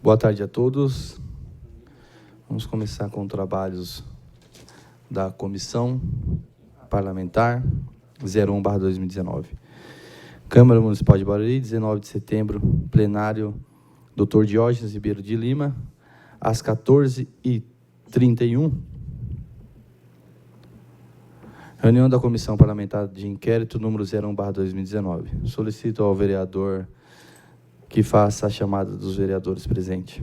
Boa tarde a todos. Vamos começar com trabalhos da Comissão Parlamentar 01/2019. Câmara Municipal de Barueri, 19 de setembro, plenário Dr. Diógenes Ribeiro de Lima, às 14h31. Reunião da Comissão Parlamentar de Inquérito número 01/2019. Solicito ao vereador que faça a chamada dos vereadores presentes.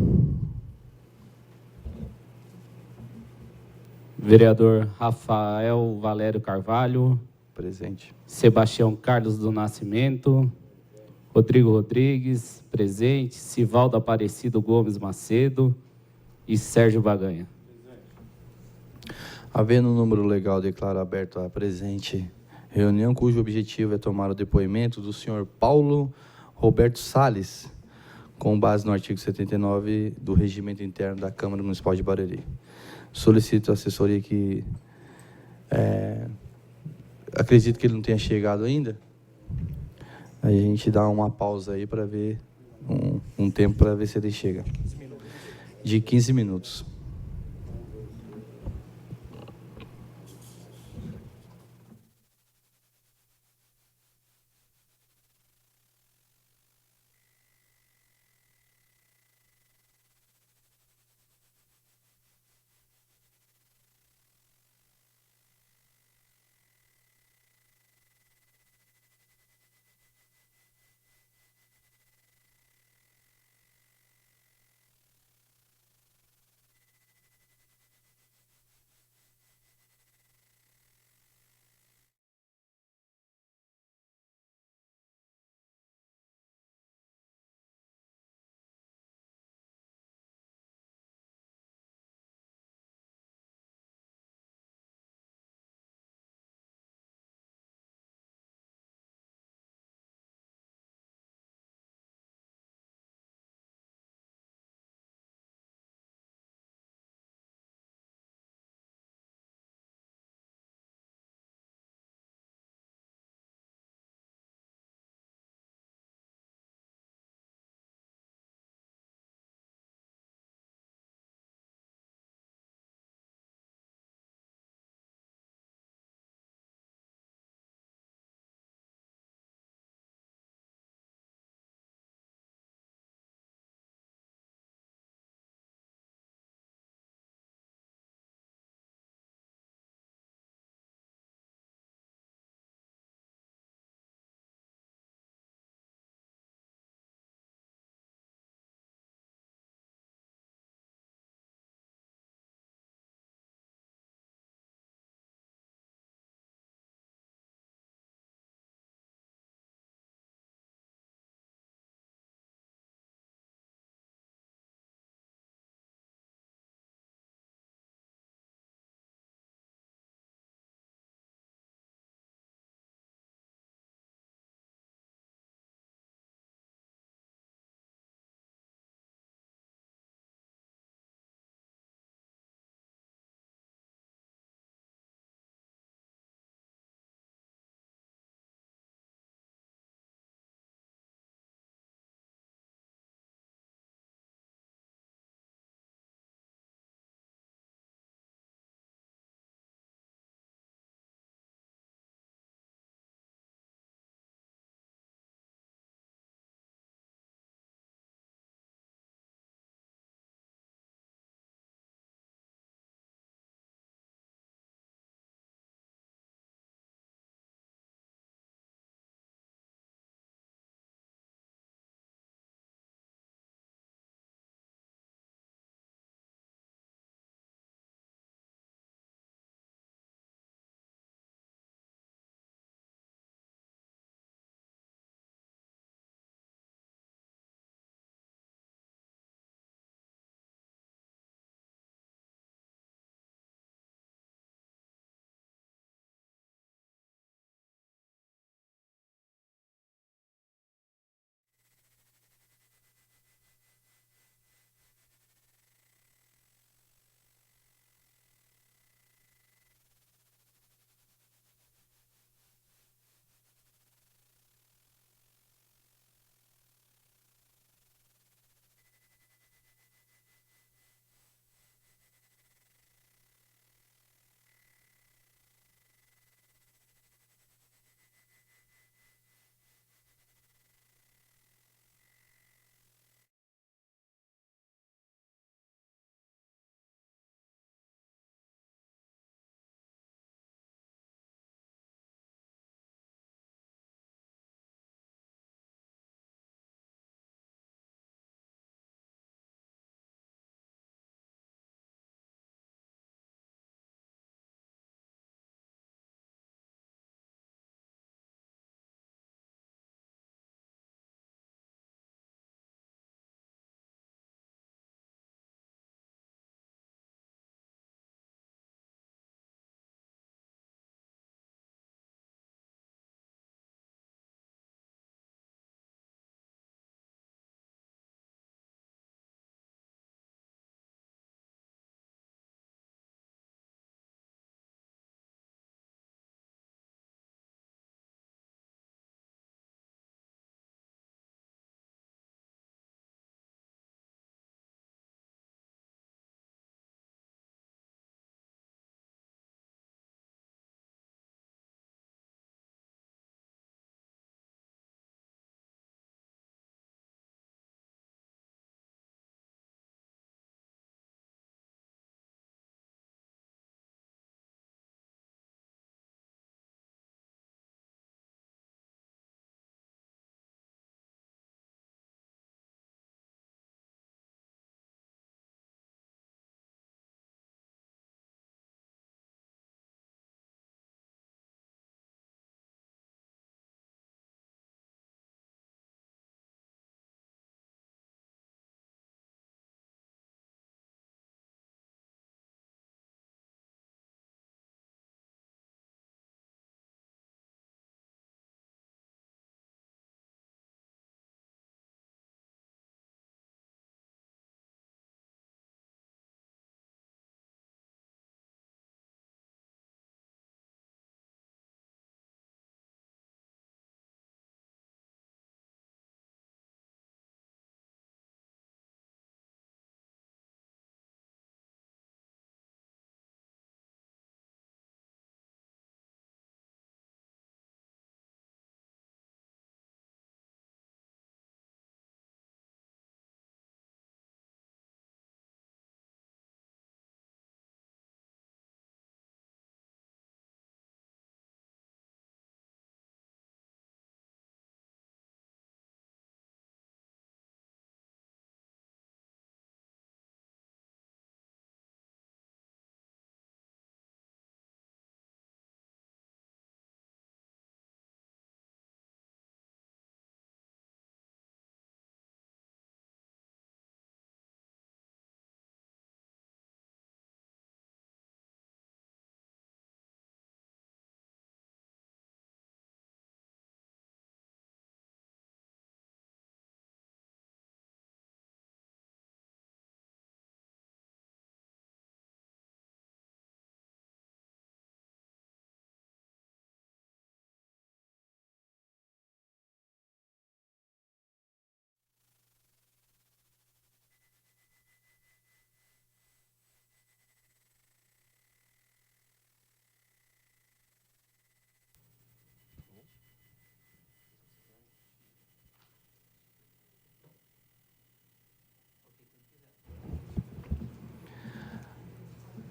Vereador Rafael Valério Carvalho. Presente. Sebastião Carlos do Nascimento. Rodrigo Rodrigues, presente. Sivaldo Aparecido Gomes Macedo e Sérgio Baganha. Havendo um número legal, declaro aberto a presente reunião, cujo objetivo é tomar o depoimento do senhor Paulo Roberto Salles, com base no artigo 79 do Regimento Interno da Câmara Municipal de Barueri. Solicito a assessoria que... acredito que ele não tenha chegado ainda. A gente dá uma pausa aí para ver, um tempo para ver se ele chega. De 15 minutos.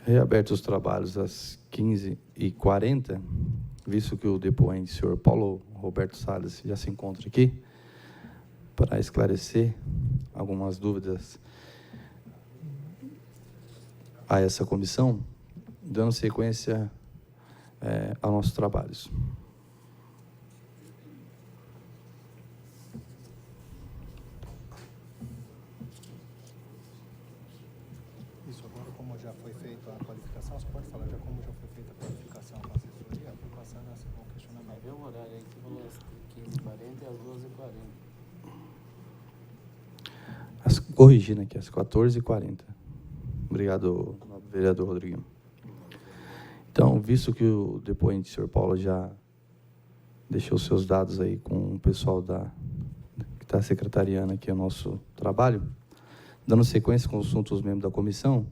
Reabertos os trabalhos às 15h40, visto que o depoente, senhor Paulo Roberto Salles, já se encontra aqui, para esclarecer algumas dúvidas a essa comissão, dando sequência aos nossos trabalhos. Isso, agora como já foi feita a qualificação, você pode falar já como já foi feita a qualificação com a assessoria, vou passar nesse bom questionamento. Vê o horário aí, que falou às 15h40 e às 12h40. Corrigindo aqui, às 14h40. Obrigado, vereador Rodriguinho. Então, visto que o depoente, senhor Paulo, já deixou seus dados aí com o pessoal que está secretariando aqui o nosso trabalho, dando sequência, consulto os membros da comissão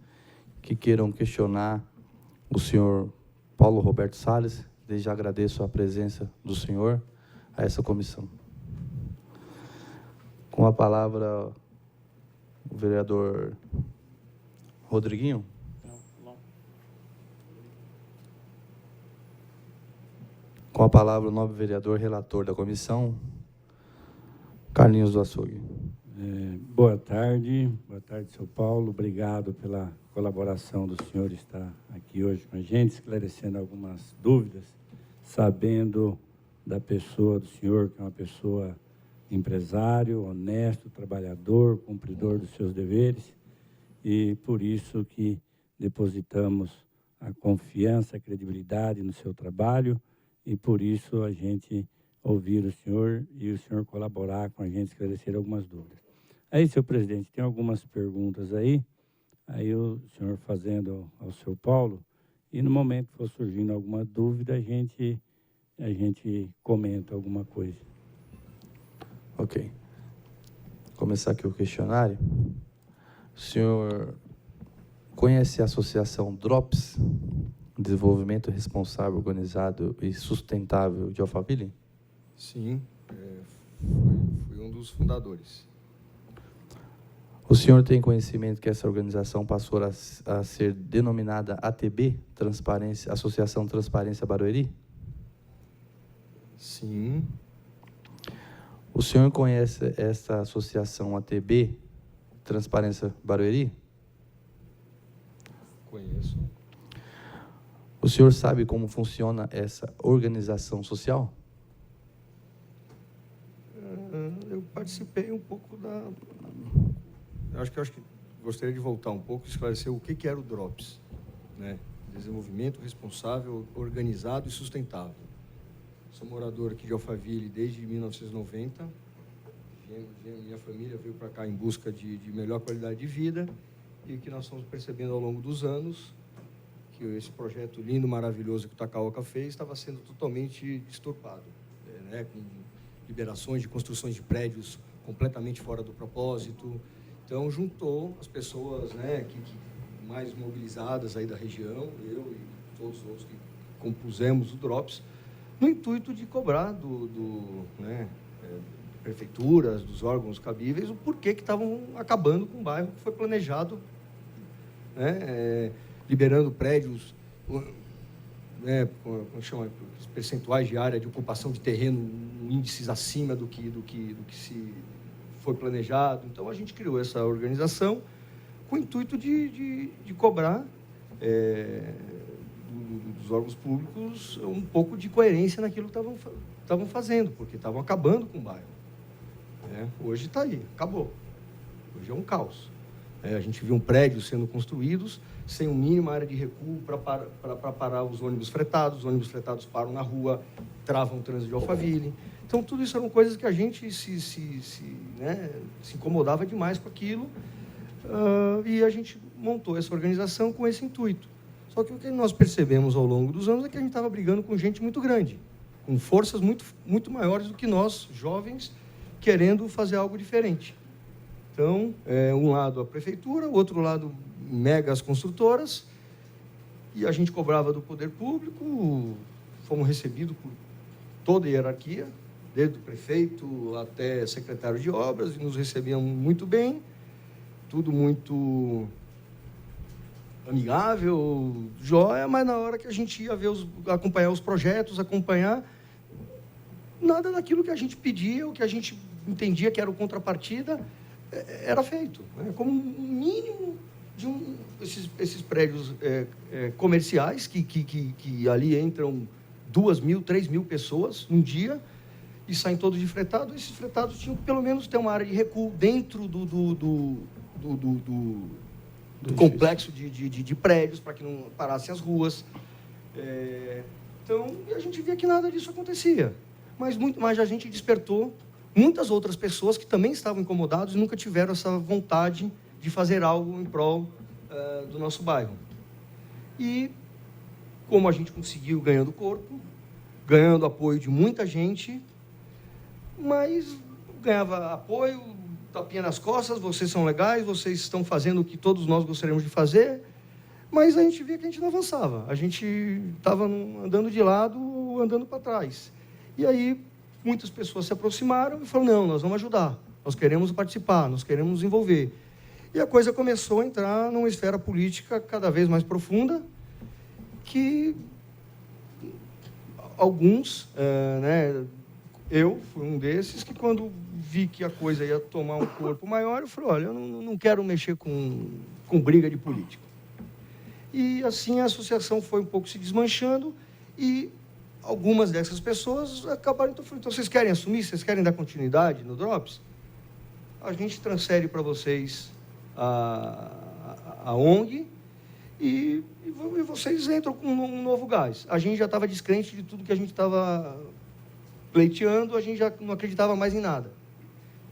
que queiram questionar o senhor Paulo Roberto Salles. Desde já agradeço a presença do senhor a essa comissão. Com a palavra, o vereador Rodriguinho. Com a palavra, o nobre vereador relator da comissão, Carlinhos do Açougue. Boa tarde, São Paulo. Obrigado pela colaboração do senhor estar aqui hoje com a gente, esclarecendo algumas dúvidas, sabendo da pessoa do senhor, que é uma pessoa empresário, honesto, trabalhador, cumpridor dos seus deveres, e por isso que depositamos a confiança, a credibilidade no seu trabalho, e por isso a gente ouvir o senhor e o senhor colaborar com a gente, esclarecer algumas dúvidas. Aí, senhor presidente, tem algumas perguntas aí o senhor fazendo ao seu Paulo, e no momento que for surgindo alguma dúvida, a gente comenta alguma coisa. Ok. Vou começar aqui o questionário. O senhor conhece a associação DROPS, Desenvolvimento Responsável, Organizado e Sustentável de Alphaville? Sim, fui um dos fundadores. O senhor tem conhecimento que essa organização passou a ser denominada ATB, Associação Transparência Barueri? Sim. O senhor conhece essa associação ATB, Transparência Barueri? Conheço. O senhor sabe como funciona essa organização social? Eu participei um pouco da... Acho que gostaria de voltar um pouco e esclarecer o que era o DROPS, né? Desenvolvimento Responsável, Organizado e Sustentável. Sou morador aqui de Alphaville desde 1990. Minha família veio para cá em busca de melhor qualidade de vida, e que nós estamos percebendo ao longo dos anos que esse projeto lindo, maravilhoso que o Takaoka fez estava sendo totalmente distorpado, né? Com liberações de construções de prédios completamente fora do propósito. Então, juntou as pessoas, né, que mais mobilizadas aí da região, eu e todos os outros que compusemos o DROPS, no intuito de cobrar prefeituras, dos órgãos cabíveis, o porquê que estavam acabando com o bairro que foi planejado, né, liberando prédios, né, como chama, percentuais de área de ocupação de terreno, índices acima do que se foi planejado. Então, a gente criou essa organização com o intuito de cobrar dos órgãos públicos um pouco de coerência naquilo que estavam fazendo, porque estavam acabando com o bairro. Hoje está aí, acabou. Hoje é um caos. A gente viu um prédio sendo construídos sem o mínimo área de recuo para parar os ônibus fretados param na rua, travam o trânsito de Alphaville. Então, tudo isso eram coisas que a gente se incomodava demais com aquilo, e a gente montou essa organização com esse intuito. Só que o que nós percebemos ao longo dos anos é que a gente estava brigando com gente muito grande, com forças muito, muito maiores do que nós, jovens, querendo fazer algo diferente. Então, um lado a prefeitura, o outro lado megas construtoras, e a gente cobrava do poder público, fomos recebidos por toda a hierarquia, desde o prefeito até secretário de obras, e nos recebiam muito bem, tudo muito amigável, joia, mas na hora que a gente ia ver acompanhar os projetos, nada daquilo que a gente pedia, o que a gente entendia que era o contrapartida, era feito. Né? Como um mínimo de esses prédios comerciais, que ali entram 2.000, 3.000 pessoas num dia, e saem todos de fretado. Esses fretados tinham que pelo menos ter uma área de recuo dentro do complexo de prédios, para que não parassem as ruas. Então, a gente via que nada disso acontecia. Mas a gente despertou muitas outras pessoas que também estavam incomodadas e nunca tiveram essa vontade de fazer algo em prol do nosso bairro. E, como a gente conseguiu ganhando corpo, ganhando apoio de muita gente, mas ganhava apoio, tapinha nas costas, vocês são legais, vocês estão fazendo o que todos nós gostaríamos de fazer, mas a gente via que a gente não avançava, a gente estava andando de lado ou andando para trás. E aí muitas pessoas se aproximaram e falaram, não, nós vamos ajudar, nós queremos participar, nós queremos nos envolver. E a coisa começou a entrar numa esfera política cada vez mais profunda, que alguns, eu fui um desses, que quando vi que a coisa ia tomar um corpo maior, eu falei, olha, eu não quero mexer com briga de política. E assim a associação foi um pouco se desmanchando e algumas dessas pessoas acabaram, então vocês querem assumir, vocês querem dar continuidade no Drops? A gente transfere para vocês a ONG e vocês entram com um novo gás. A gente já estava descrente de tudo que a gente estava pleiteando, a gente já não acreditava mais em nada.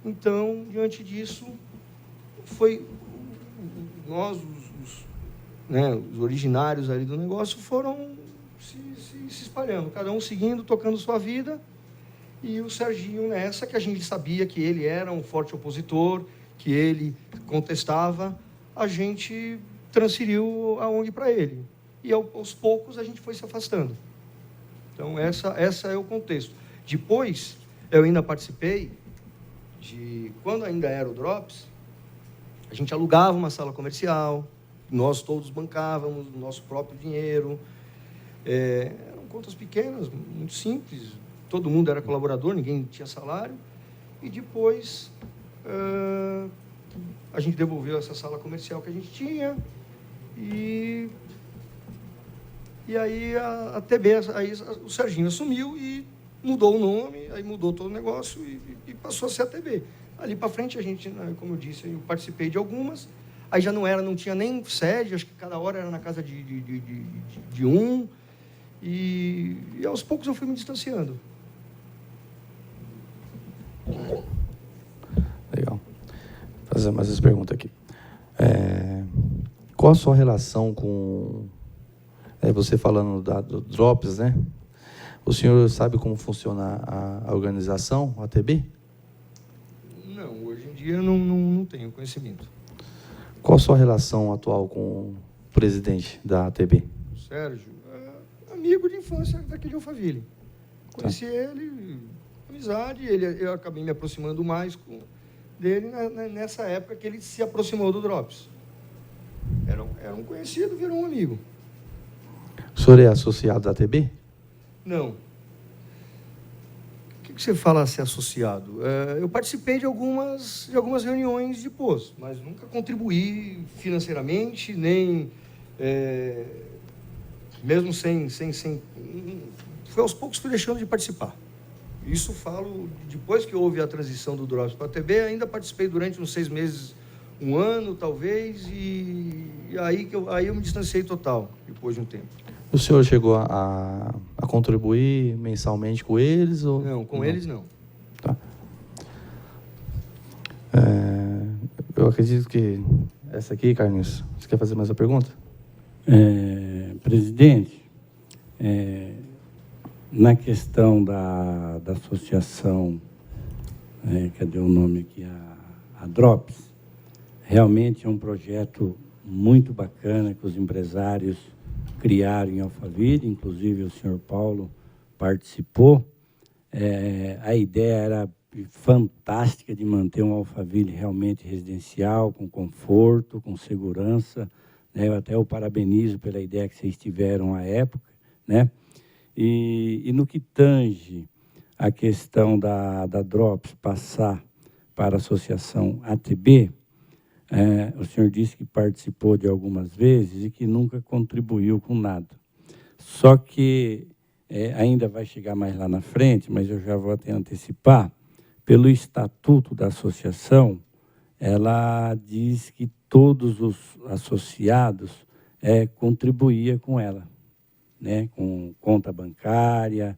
Então, diante disso, nós, os originários ali do negócio, foram se espalhando, cada um seguindo, tocando sua vida, e o Serginho nessa, que a gente sabia que ele era um forte opositor, que ele contestava, a gente transferiu a ONG para ele. E aos poucos a gente foi se afastando. Então, essa é o contexto. Depois, eu ainda participei quando ainda era o Drops, a gente alugava uma sala comercial, nós todos bancávamos o nosso próprio dinheiro. Eram contas pequenas, muito simples, todo mundo era colaborador, ninguém tinha salário. E depois, a gente devolveu essa sala comercial que a gente tinha, e aí a TB, aí o Serginho assumiu e mudou o nome, aí mudou todo o negócio e passou a ser a TB. Ali para frente, a gente, como eu disse, eu participei de algumas, aí já não tinha nem sede, acho que cada hora era na casa de um, e aos poucos eu fui me distanciando. Legal. Vou fazer mais essa pergunta aqui. Qual a sua relação com... você falando do Drops, né? O senhor sabe como funciona a organização, a ATB? Não, hoje em dia não tenho conhecimento. Qual a sua relação atual com o presidente da ATB? O Sérgio, amigo de infância daqui de Alphaville. Conheci ele, amizade, eu acabei me aproximando mais dele nessa época que ele se aproximou do Drops. Era um conhecido, virou um amigo. O senhor é associado da ATB? Não. O que você fala ser associado? Eu participei de algumas reuniões de posto, mas nunca contribuí financeiramente, nem... mesmo sem... Foi aos poucos fui deixando de participar. Isso falo, depois que houve a transição do Drops para a ATB, ainda participei durante uns 6 meses, 1 ano, talvez, e aí eu me distanciei total, depois de um tempo. O senhor chegou a contribuir mensalmente com eles? Ou... Não, com eles não. Tá. Eu acredito que essa aqui, Carlinhos, você quer fazer mais uma pergunta? Presidente, na questão da associação, cadê o nome aqui? A Drops, realmente é um projeto muito bacana que os empresários criaram em Alphaville, inclusive o senhor Paulo participou. A ideia era fantástica de manter um Alphaville realmente residencial, com conforto, com segurança, né? Eu até o parabenizo pela ideia que vocês tiveram à época, né? E no que tange a questão da Drops passar para a associação ATB, o senhor disse que participou de algumas vezes e que nunca contribuiu com nada. Só que ainda vai chegar mais lá na frente, mas eu já vou até antecipar, pelo estatuto da associação, ela diz que todos os associados contribuíam com ela, né? Com conta bancária,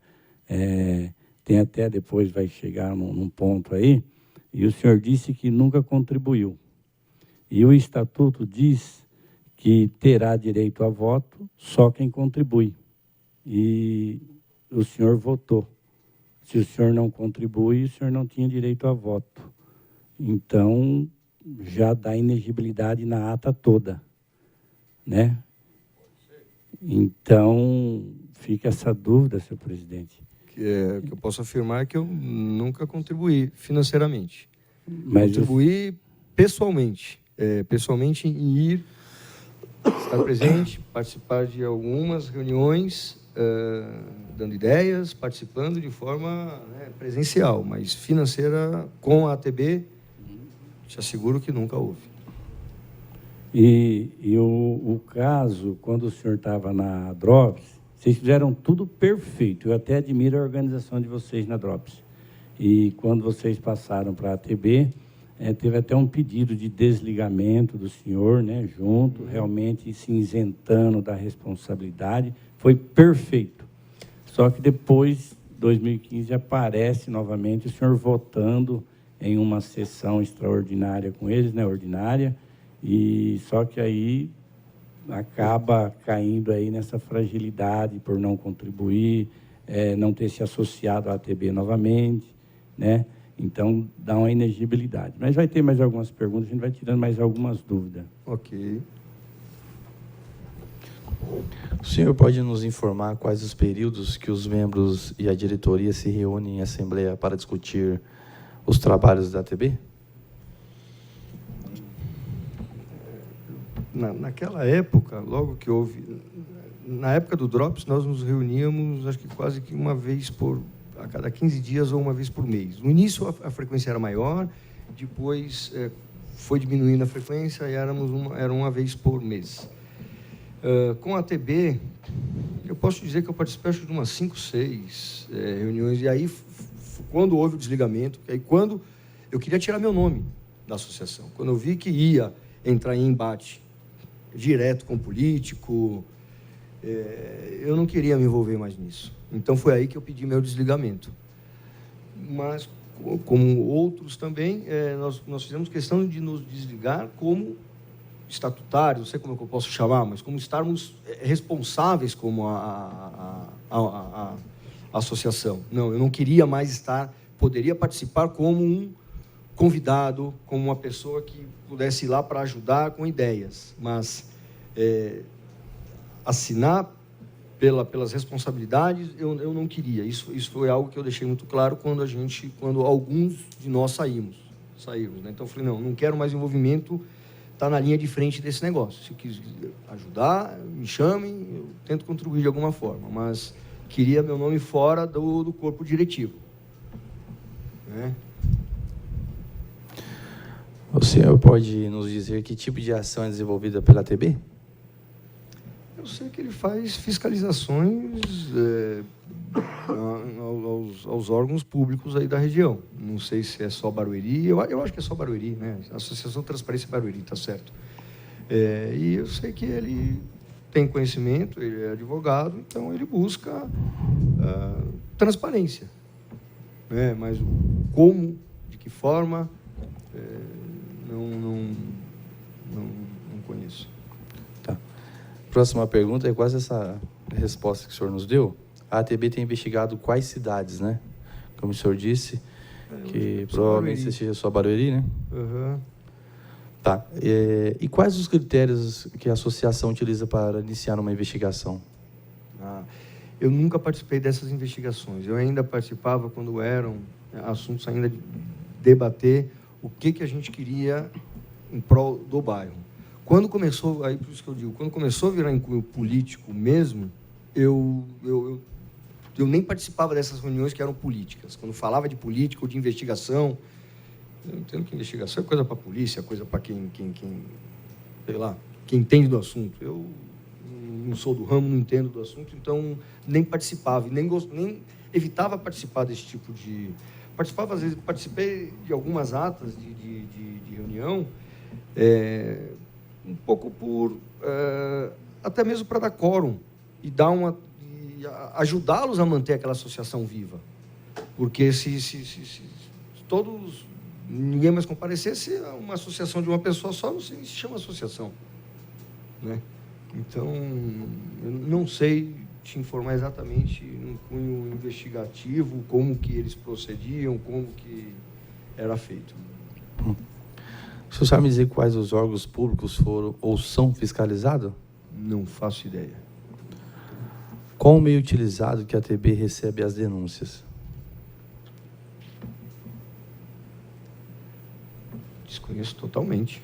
tem até depois vai chegar num ponto aí, e o senhor disse que nunca contribuiu. E o estatuto diz que terá direito a voto só quem contribui. E o senhor votou. Se o senhor não contribui, o senhor não tinha direito a voto. Então, já dá inegibilidade na ata toda, né? Então, fica essa dúvida, senhor presidente. Que eu posso afirmar que eu nunca contribuí financeiramente. Mas contribuí pessoalmente. Pessoalmente em ir, estar presente, participar de algumas reuniões, dando ideias, participando de forma presencial, mas financeira com a ATB, te asseguro que nunca houve. E o caso, quando o senhor estava na Drops, vocês fizeram tudo perfeito. Eu até admiro a organização de vocês na Drops. E quando vocês passaram para a ATB, teve até um pedido de desligamento do senhor, né, junto, realmente se isentando da responsabilidade. Foi perfeito. Só que depois, 2015, aparece novamente o senhor votando em uma sessão extraordinária com eles, né, ordinária, e só que aí acaba caindo aí nessa fragilidade por não contribuir, não ter se associado à ATB novamente, né? Então, dá uma inegibilidade. Mas vai ter mais algumas perguntas, a gente vai tirando mais algumas dúvidas. Ok. O senhor pode nos informar quais os períodos que os membros e a diretoria se reúnem em assembleia para discutir os trabalhos da ATB? Naquela época, logo que houve... Na época do Drops, nós nos reuníamos, acho que quase que uma vez a cada 15 dias ou uma vez por mês. No início, a frequência era maior, depois foi diminuindo a frequência e era uma vez por mês. Com a ATB, eu posso dizer que eu participei de umas 5, 6 reuniões, e aí, quando houve o desligamento, aí quando eu queria tirar meu nome da associação, quando eu vi que ia entrar em embate direto com o político, eu não queria me envolver mais nisso. Então, foi aí que eu pedi meu desligamento. Mas, como outros também, nós fizemos questão de nos desligar como estatutários, não sei como é que eu posso chamar, mas como estarmos responsáveis como a associação. Não, eu não queria mais poderia participar como um convidado, como uma pessoa que pudesse ir lá para ajudar com ideias, mas assinar pelas responsabilidades, eu não queria. Isso foi algo que eu deixei muito claro quando alguns de nós saímos, né? Então, eu falei, não quero mais envolvimento, está na linha de frente desse negócio. Se quiser ajudar, me chamem, eu tento contribuir de alguma forma, mas queria meu nome fora do corpo diretivo, né? O senhor pode nos dizer que tipo de ação é desenvolvida pela ATB? Eu sei que ele faz fiscalizações aos órgãos públicos aí da região. Não sei se é só Barueri, eu acho que é só Barueri, né? Associação Transparência Barueri, está certo. E eu sei que ele tem conhecimento, ele é advogado, então ele busca transparência, né? Mas como, de que forma, não conheço. Tá. Próxima pergunta é quase essa resposta que o senhor nos deu. A ATB tem investigado quais cidades, né? Como o senhor disse, que provavelmente seja só Barueri, né? Uhum. Tá. E quais os critérios que a associação utiliza para iniciar uma investigação? Eu nunca participei dessas investigações. Eu ainda participava quando eram assuntos ainda de debater o que a gente queria em prol do bairro. Quando começou, aí por isso que eu digo, quando começou a virar em cunho político mesmo, eu nem participava dessas reuniões que eram políticas. Quando falava de política ou de investigação, eu entendo que investigação é coisa para a polícia, é coisa para quem, sei lá, quem entende do assunto. Eu não sou do ramo, não entendo do assunto, então nem participava, nem evitava participar desse tipo de... Participava, às vezes, participei de algumas atas de reunião, um pouco por... até mesmo para dar quórum e dar ajudá-los a manter aquela associação viva. Porque se todos... ninguém mais comparecesse, uma associação de uma pessoa só não se chama associação, né? Então, eu não sei te informar exatamente no cunho investigativo, como que eles procediam, como que era feito. O senhor sabe me dizer quais os órgãos públicos foram ou são fiscalizados? Não faço ideia. Qual o meio utilizado que a ATB recebe as denúncias? Desconheço totalmente.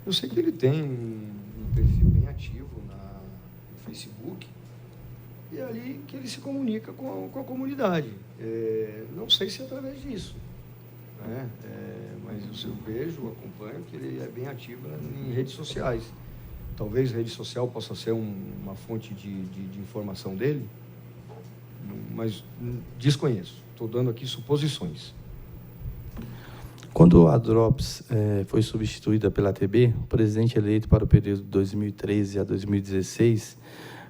Eu sei que ele tem um perfil bem ativo no Facebook e é ali que ele se comunica com a comunidade. Não sei se é através disso, né? Mas eu vejo, acompanho que ele é bem ativo em redes sociais. Talvez rede social possa ser uma fonte de informação dele, mas desconheço. Estou dando aqui suposições. Quando a Drops foi substituída pela ATB, o presidente eleito para o período de 2013 a 2016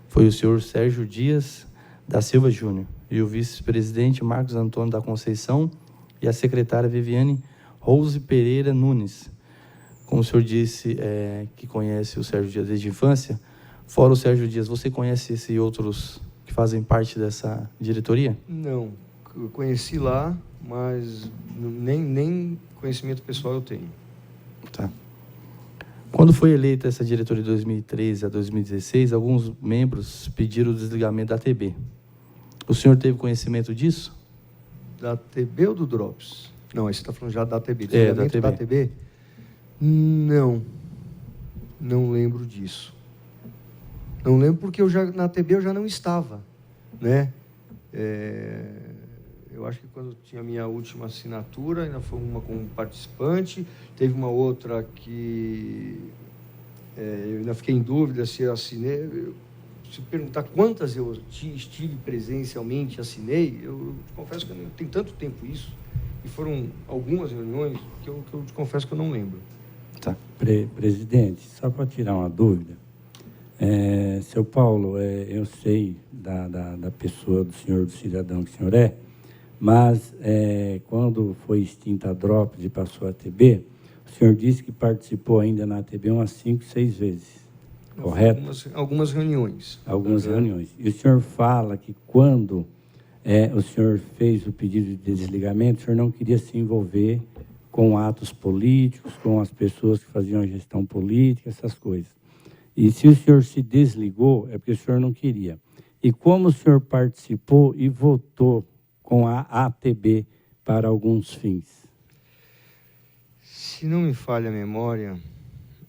foi o senhor Sérgio Dias da Silva Júnior e o vice-presidente Marcos Antônio da Conceição e a secretária Viviane Rose Pereira Nunes. Como o senhor disse que conhece o Sérgio Dias desde a infância, fora o Sérgio Dias, você conhece esses outros que fazem parte dessa diretoria? Não, eu conheci lá, mas nem conhecimento pessoal eu tenho. Tá. Quando foi eleita essa diretoria de 2013 a 2016, alguns membros pediram o desligamento da ATB. O senhor teve conhecimento disso? Da ATB ou do Drops? Não, aí você está falando já da ATB. Da ATB. Da ATB? Não lembro disso. Não lembro porque na ATB eu já não estava, né? Eu acho que quando tinha a minha última assinatura, ainda foi uma como participante, teve uma outra que eu ainda fiquei em dúvida se eu assinei. Se perguntar quantas eu estive presencialmente, assinei, eu te confesso que tem tanto tempo isso, e foram algumas reuniões que eu te confesso que eu não lembro. Tá. Presidente, só para tirar uma dúvida, seu Paulo, eu sei da pessoa do senhor, do cidadão que o senhor é, mas quando foi extinta a Drops e passou a ATB, o senhor disse que participou ainda na ATB umas 5, 6 vezes, correto? Algumas reuniões. Algumas reuniões. E o senhor fala que quando o senhor fez o pedido de desligamento, o senhor não queria se envolver com atos políticos, com as pessoas que faziam a gestão política, essas coisas. E se o senhor se desligou, é porque o senhor não queria. E como o senhor participou e votou com a ATB para alguns fins? Se não me falha a memória,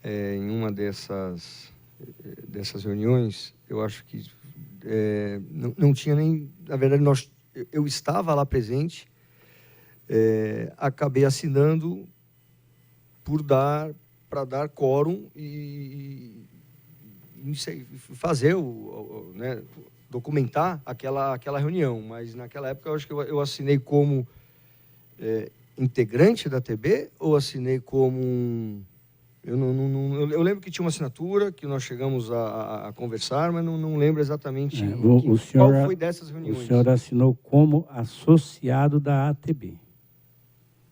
em uma dessas reuniões, eu acho que não tinha nem... Na verdade, eu estava lá presente, acabei assinando para dar quórum e fazer né, documentar aquela reunião, mas naquela época eu acho que eu assinei como integrante da ATB ou assinei como eu lembro que tinha uma assinatura que nós chegamos a conversar, mas não lembro exatamente qual foi dessas reuniões. O senhor assinou como associado da ATB.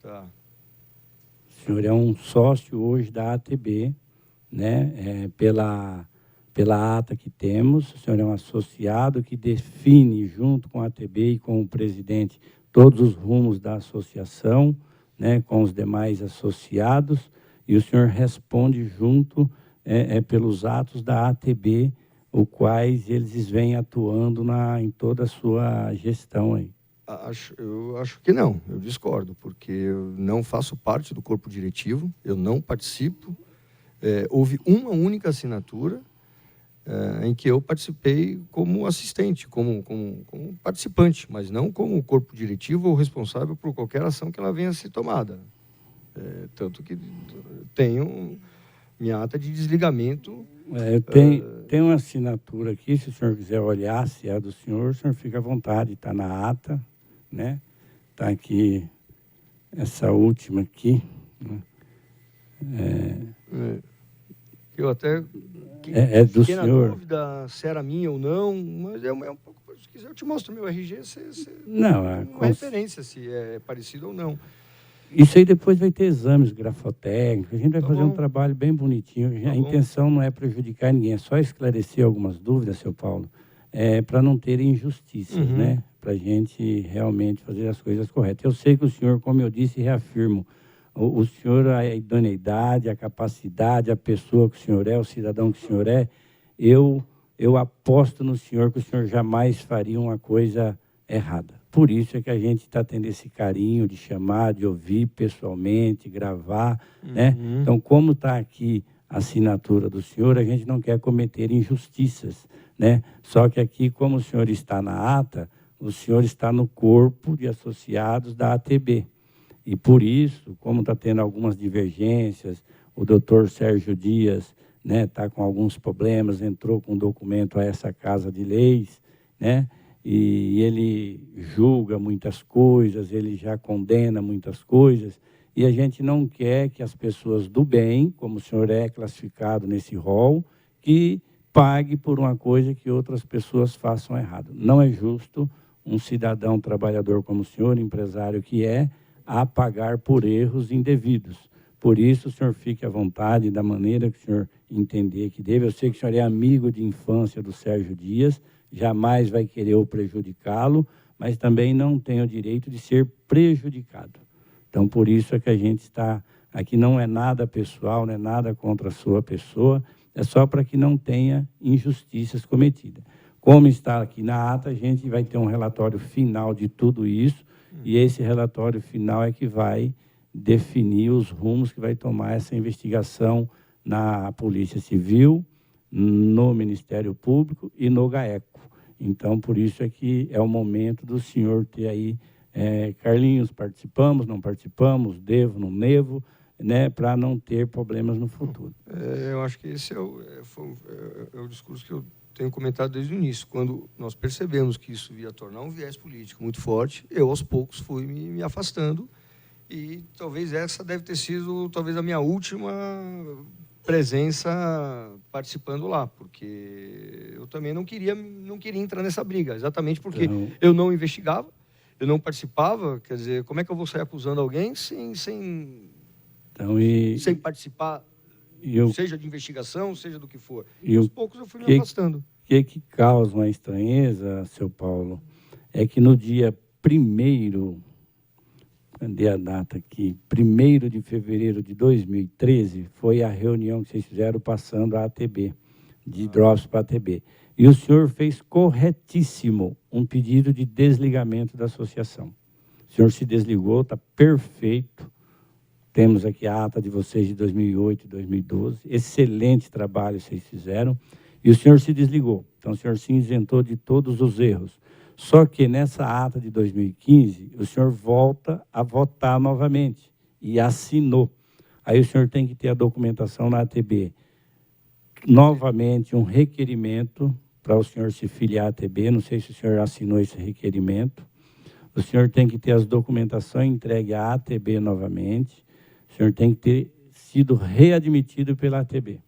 Tá. O senhor é um sócio hoje da ATB, né? Pela ata que temos, o senhor é um associado que define, junto com a ATB e com o presidente, todos os rumos da associação, né, com os demais associados, e o senhor responde junto pelos atos da ATB, os quais eles vêm atuando em toda a sua gestão aí. Eu acho que não, eu discordo, porque eu não faço parte do corpo diretivo, eu não participo houve uma única assinatura em que eu participei como assistente, como participante, mas não como corpo diretivo ou responsável por qualquer ação que ela venha a ser tomada. Tanto que tenho minha ata de desligamento. Tem uma assinatura aqui, se o senhor quiser olhar, se é a do senhor, o senhor fica à vontade, está na ata, né? Está aqui, essa última aqui, né? Eu até É do fiquei senhor. na dúvida se era minha ou não, mas é um pouco. Se quiser, eu te mostro meu RG, Não, uma referência se é parecido ou não. Isso aí depois vai ter exames grafotécnicos, a gente vai Tá fazer bom. um trabalho bem bonitinho. Tá A bom. intenção não é prejudicar ninguém, é só esclarecer algumas dúvidas, seu Paulo, para não ter injustiças, Uhum. né? Para a gente realmente fazer as coisas corretas. Eu sei que o senhor, como eu disse e reafirmo, o senhor, a idoneidade, a capacidade, a pessoa que o senhor é, o cidadão que o senhor é, eu aposto no senhor que o senhor jamais faria uma coisa errada. Por isso é que a gente está tendo esse carinho de chamar, de ouvir pessoalmente, gravar, né? Então, como está aqui a assinatura do senhor, a gente não quer cometer injustiças, né? Só que aqui, como o senhor está na ata, o senhor está no corpo de associados da ATB. E por isso, como está tendo algumas divergências, o doutor Sérgio Dias, né, está com alguns problemas, entrou com um documento a essa Casa de Leis, né? E ele julga muitas coisas, ele já condena muitas coisas, e a gente não quer que as pessoas do bem, como o senhor é classificado nesse rol, que pague por uma coisa que outras pessoas façam errado. Não é justo um cidadão trabalhador como o senhor, empresário que é, a pagar por erros indevidos. Por isso, o senhor fique à vontade, da maneira que o senhor entender que deve. Eu sei que o senhor é amigo de infância do Sérgio Dias, jamais vai querer o prejudicá-lo, mas também não tem o direito de ser prejudicado. Então, por isso é que a gente está aqui, não é nada pessoal, não é nada contra a sua pessoa, é só para que não tenha injustiças cometidas. Como está aqui na ata, a gente vai ter um relatório final de tudo isso, e esse relatório final é que vai definir os rumos que vai tomar essa investigação na Polícia Civil, no Ministério Público e no GAECO. Então, por isso é que é o momento do senhor ter aí, Carlinhos, participamos, não participamos, devo, não devo, né, para não ter problemas no futuro. Eu acho que esse é o discurso que eu tenho comentado desde o início. Quando nós percebemos que isso ia tornar um viés político muito forte, eu, aos poucos, fui me afastando, e talvez essa deve ter sido talvez a minha última presença participando lá, porque eu também não queria entrar nessa briga, exatamente porque eu não investigava, eu não participava. Quer dizer, como é que eu vou sair acusando alguém sem participar, seja de investigação, seja do que for? E aos poucos eu fui me afastando. O que causa uma estranheza, seu Paulo, é que no dia 1º, cadê a data aqui? 1º de fevereiro de 2013, foi a reunião que vocês fizeram passando a ATB, de drops para a ATB. E o senhor fez corretíssimo um pedido de desligamento da associação. O senhor se desligou, está perfeito. Temos aqui a ata de vocês de 2008 e 2012. Excelente trabalho vocês fizeram. E o senhor se desligou. Então, o senhor se isentou de todos os erros. Só que nessa ata de 2015, o senhor volta a votar novamente e assinou. Aí o senhor tem que ter a documentação na ATB. Novamente, um requerimento para o senhor se filiar à ATB. Não sei se o senhor assinou esse requerimento. O senhor tem que ter as documentações entregues à ATB novamente. O senhor tem que ter sido readmitido pela ATB.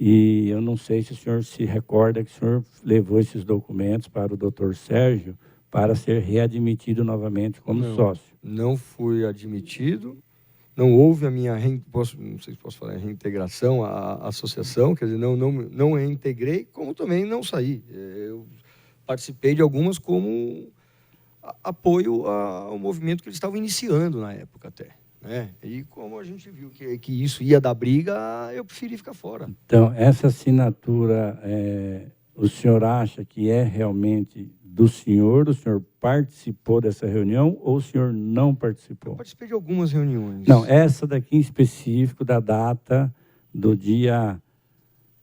E eu não sei se o senhor se recorda que o senhor levou esses documentos para o doutor Sérgio para ser readmitido novamente como sócio. Não fui admitido, não houve a minha, não sei se posso falar, reintegração à associação, quer dizer, não reintegrei, como também não saí. Eu participei de algumas como apoio ao movimento que eles estavam iniciando na época até. E como a gente viu que isso ia dar briga, eu preferi ficar fora. Então, essa assinatura, o senhor acha que é realmente do senhor? O senhor participou dessa reunião ou o senhor não participou? Eu participei de algumas reuniões. Não, essa daqui em específico, da data, do dia,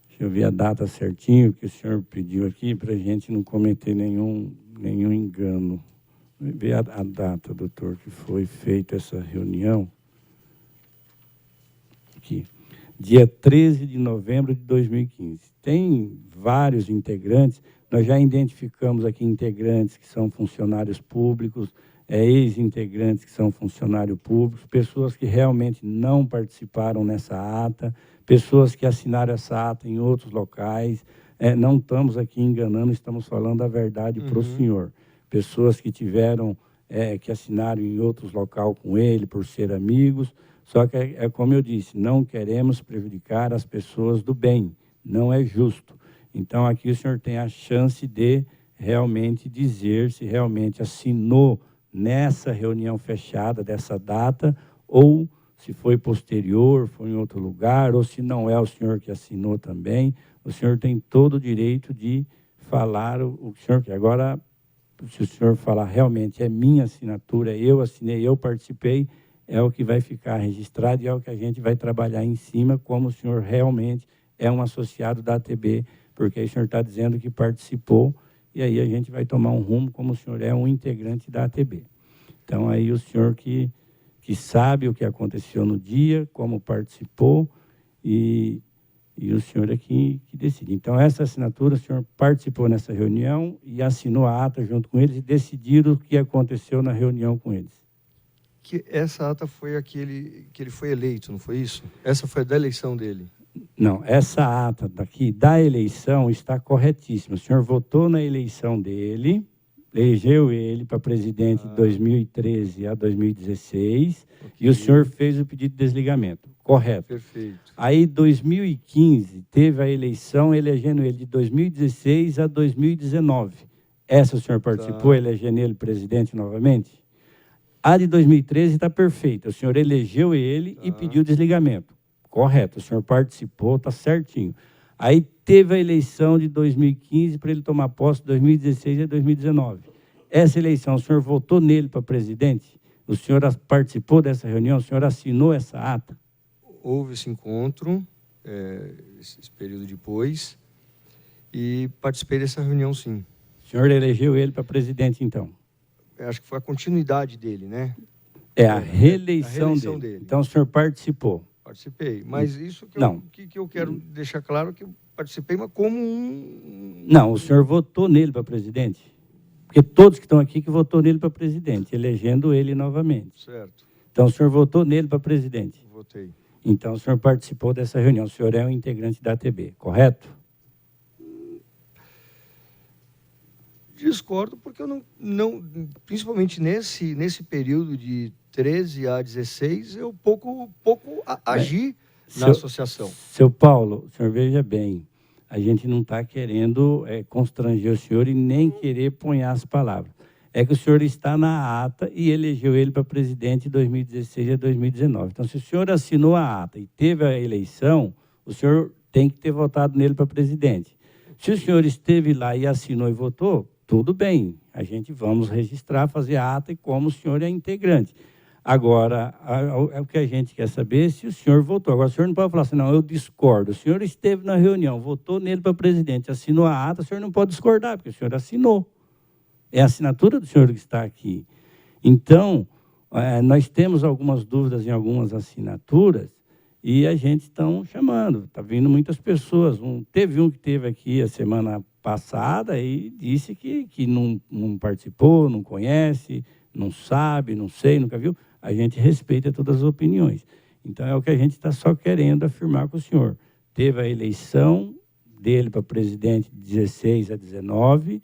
deixa eu ver a data certinho que o senhor pediu aqui, para a gente não cometer nenhum engano. Ver a data, doutor, que foi feita essa reunião. Aqui. Dia 13 de novembro de 2015. Tem vários integrantes, nós já identificamos aqui integrantes que são funcionários públicos, ex-integrantes que são funcionários públicos, pessoas que realmente não participaram nessa ata, pessoas que assinaram essa ata em outros locais. Não estamos aqui enganando, estamos falando a verdade para o senhor. Pessoas que tiveram, que assinaram em outros locais com ele, por ser amigos. Só que, como eu disse, não queremos prejudicar as pessoas do bem, não é justo. Então, aqui o senhor tem a chance de realmente dizer se realmente assinou nessa reunião fechada dessa data, ou se foi posterior, foi em outro lugar, ou se não é o senhor que assinou também. O senhor tem todo o direito de falar o que o senhor quer. Agora, se o senhor falar realmente é minha assinatura, eu assinei, eu participei, é o que vai ficar registrado e é o que a gente vai trabalhar em cima, como o senhor realmente é um associado da ATB, porque aí o senhor está dizendo que participou, e aí a gente vai tomar um rumo como o senhor é um integrante da ATB. Então, aí o senhor que sabe o que aconteceu no dia, como participou, e o senhor é que decide. Então, essa assinatura, o senhor participou nessa reunião e assinou a ata junto com eles e decidiram o que aconteceu na reunião com eles. Que essa ata foi que ele foi eleito, não foi isso? Essa foi da eleição dele. Não, essa ata daqui da eleição está corretíssima. O senhor votou na eleição dele, elegeu ele para presidente de 2013 a 2016, okay. E o senhor fez o pedido de desligamento. Correto. Perfeito. Aí, em 2015, teve a eleição, elegendo ele de 2016 a 2019. Essa o senhor participou, elegendo ele presidente novamente? A de 2013 está perfeita. O senhor elegeu ele e pediu desligamento. Correto, o senhor participou, está certinho. Aí teve a eleição de 2015 para ele tomar posse de 2016 a 2019. Essa eleição, o senhor votou nele para presidente? O senhor participou dessa reunião? O senhor assinou essa ata? Houve esse encontro, esse período depois, e participei dessa reunião, sim. O senhor elegeu ele para presidente, então? Acho que foi a continuidade dele, né? A reeleição dele. Então, o senhor participou? Participei, mas isso que eu quero deixar claro, que eu participei, mas como um... Não, o senhor votou nele para presidente? Porque todos que estão aqui que votou nele para presidente, elegendo ele novamente. Certo. Então, o senhor votou nele para presidente? Votei. Então, o senhor participou dessa reunião. O senhor é um integrante da ATB, correto? Discordo, porque eu não principalmente nesse período de 13 a 16, eu pouco agi na associação. Seu Paulo, o senhor veja bem, a gente não está querendo constranger o senhor e nem querer punhar as palavras. É que o senhor está na ata e elegeu ele para presidente de 2016 a 2019. Então, se o senhor assinou a ata e teve a eleição, o senhor tem que ter votado nele para presidente. Se o senhor esteve lá e assinou e votou, tudo bem, a gente vamos registrar, fazer a ata e como o senhor é integrante. Agora, o que a gente quer saber é se o senhor votou. Agora, o senhor não pode falar assim, não, eu discordo. O senhor esteve na reunião, votou nele para presidente, assinou a ata, o senhor não pode discordar, porque o senhor assinou. É a assinatura do senhor que está aqui. Então, nós temos algumas dúvidas em algumas assinaturas e a gente está chamando. Está vindo muitas pessoas. Teve um que esteve aqui a semana passada e disse que não participou, não conhece, não sabe, não sei, nunca viu. A gente respeita todas as opiniões. Então, é o que a gente está só querendo afirmar com o senhor. Teve a eleição dele para presidente de 16 a 19,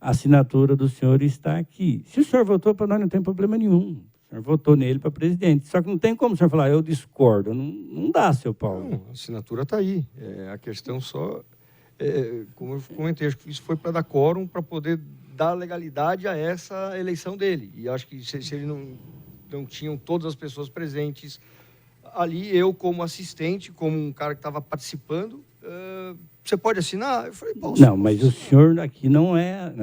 a assinatura do senhor está aqui. Se o senhor votou para nós, não tem problema nenhum. O senhor votou nele para presidente. Só que não tem como o senhor falar, eu discordo. Não dá, seu Paulo. Não, a assinatura está aí. A questão só... como eu comentei, acho que isso foi para dar quórum, para poder dar legalidade a essa eleição dele. E acho que se ele não tinham todas as pessoas presentes ali, eu como assistente, como um cara que estava participando, você pode assinar? Eu falei, posso. Não, mas o senhor aqui não é,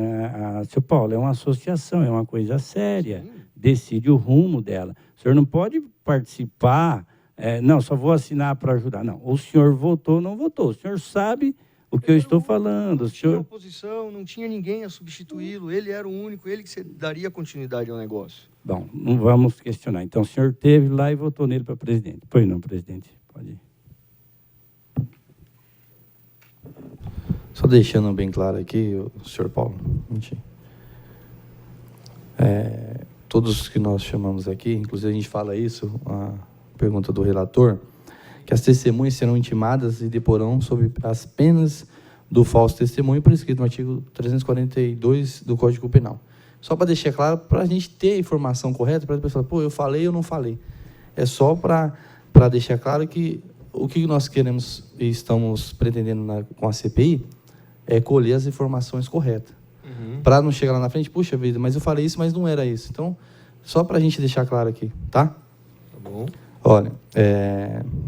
seu Paulo, é uma associação, é uma coisa séria. Sim. Decide o rumo dela. O senhor não pode participar não, só vou assinar para ajudar. Não, o senhor votou ou não votou. O senhor sabe o que eu estou falando. Não O tinha senhor... oposição, não tinha ninguém a substituí-lo. Ele era o único, ele que daria continuidade ao negócio. Bom, não vamos questionar. Então, o senhor teve lá e votou nele para presidente. Pois não, presidente, pode ir. Só deixando bem claro aqui, o senhor Paulo, todos que nós chamamos aqui, inclusive a gente fala isso, a pergunta do relator, que as testemunhas serão intimadas e deporão sob as penas do falso testemunho, por escrito no artigo 342 do Código Penal. Só para deixar claro, para a gente ter a informação correta, para a pessoa falar, eu falei ou não falei. É só para deixar claro que o que nós queremos e estamos pretendendo com a CPI é colher as informações corretas. Para não chegar lá na frente, puxa vida, mas eu falei isso, mas não era isso. Então, só para a gente deixar claro aqui, tá? Tá bom. Olha,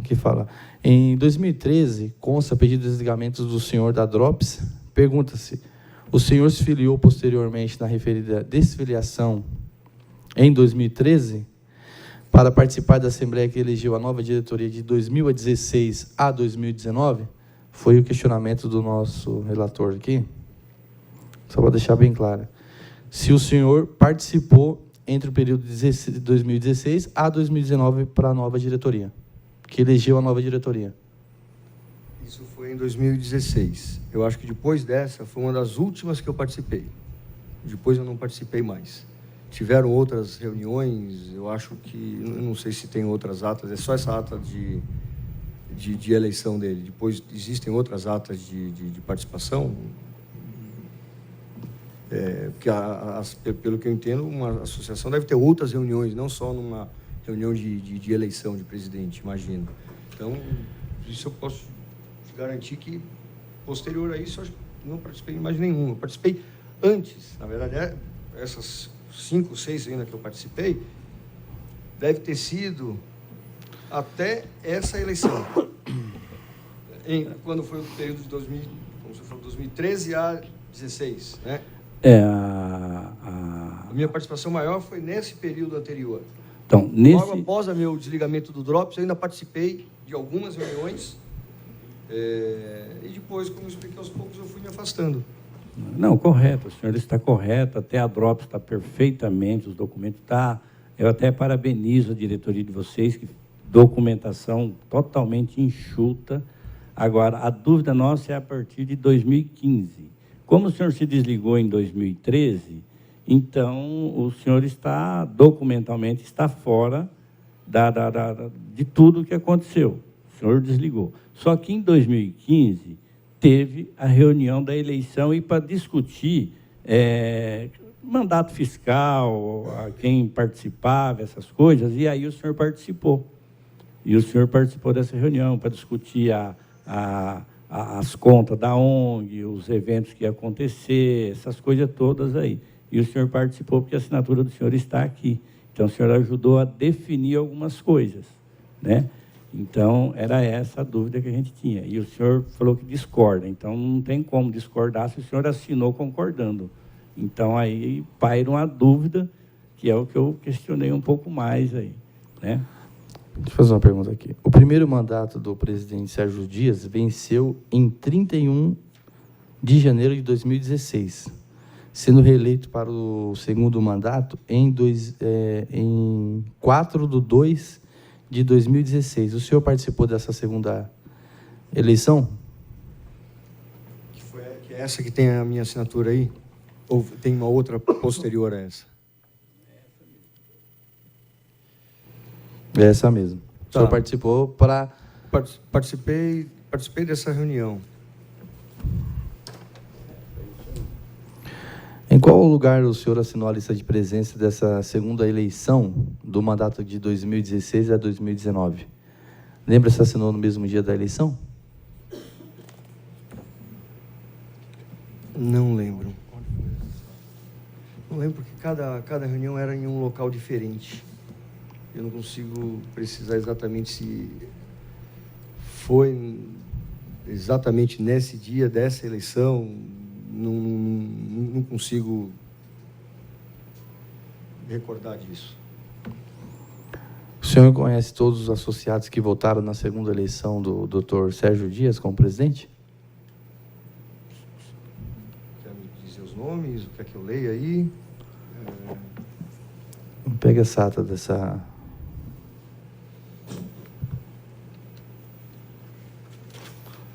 que fala... Em 2013, consta pedido de desligamento do senhor da Drops. Pergunta-se, o senhor se filiou posteriormente na referida desfiliação em 2013 para participar da Assembleia que elegeu a nova diretoria de 2016 a 2019? Foi o questionamento do nosso relator aqui. Só para deixar bem claro. Se o senhor participou entre o período de 2016 a 2019 para a nova diretoria, que elegeu a nova diretoria. Isso foi em 2016. Eu acho que depois dessa foi uma das últimas que eu participei. Depois eu não participei mais. Tiveram outras reuniões, eu acho que... Eu não sei se tem outras atas, é só essa ata de eleição dele. Depois existem outras atas de participação. Porque, pelo que eu entendo, uma associação deve ter outras reuniões, não só numa reunião de eleição de presidente, imagino. Então, isso eu posso te garantir que, posterior a isso, eu acho que não participei em mais nenhuma. Eu participei antes, na verdade, essas 5, 6 ainda que eu participei, deve ter sido até essa eleição. Quando foi o período de 2013 a 2016, né? A minha participação maior foi nesse período anterior. Então, logo após o meu desligamento do Drops, eu ainda participei de algumas reuniões e depois, como eu expliquei aos poucos, eu fui me afastando. Não, correto, o senhor está correto, até a Drops está perfeitamente, os documentos estão... Eu até parabenizo a diretoria de vocês, que documentação totalmente enxuta. Agora, a dúvida nossa é a partir de 2015. Como o senhor se desligou em 2013, então o senhor está, documentalmente, está fora de tudo o que aconteceu. O senhor desligou. Só que em 2015 teve a reunião da eleição e para discutir mandato fiscal, a quem participava, essas coisas, e aí o senhor participou. E o senhor participou dessa reunião para discutir as contas da ONG, os eventos que iam acontecer, essas coisas todas aí. E o senhor participou porque a assinatura do senhor está aqui. Então, o senhor ajudou a definir algumas coisas, né? Então, era essa a dúvida que a gente tinha. E o senhor falou que discorda. Então, não tem como discordar se o senhor assinou concordando. Então, aí paira uma dúvida, que é o que eu questionei um pouco mais aí, né? Deixa eu fazer uma pergunta aqui. O primeiro mandato do presidente Sérgio Dias venceu em 31 de janeiro de 2016, sendo reeleito para o segundo mandato em 4/2 de 2016. O senhor participou dessa segunda eleição? Que é essa que tem a minha assinatura aí? Ou tem uma outra posterior a essa? É essa mesmo. O senhor participou para... Participei dessa reunião. Em qual lugar o senhor assinou a lista de presença dessa segunda eleição do mandato de 2016 a 2019? Lembra se assinou no mesmo dia da eleição? Não lembro. Não lembro porque cada reunião era em um local diferente. Eu não consigo precisar exatamente se foi exatamente nesse dia dessa eleição. Não consigo recordar disso. O senhor conhece todos os associados que votaram na segunda eleição do Dr. Sérgio Dias como presidente? Quer me dizer os nomes? O que é que eu leio aí? Pega essa ata dessa...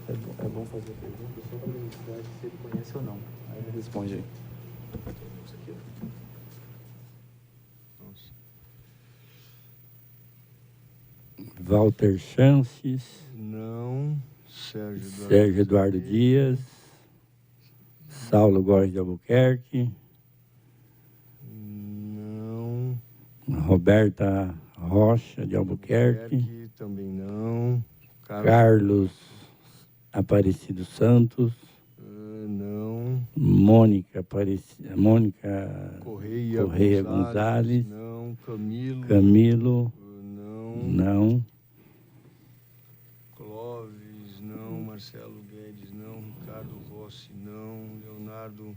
É bom fazer a pergunta só para verificar se ele conhece ou não. Aí ele responde aí. Isso aqui, Nossa. Walter Chances, Não. Sérgio Eduardo Dias, Saulo Góes de Albuquerque, Não. Roberta Rocha de Albuquerque, Também não. Carlos Aparecido Santos, Não. Mônica Correia Gonzalez, Não. Camilo. Camilo, Não. não. Clóvis, não. Marcelo Guedes, não. Ricardo Rossi, não. Leonardo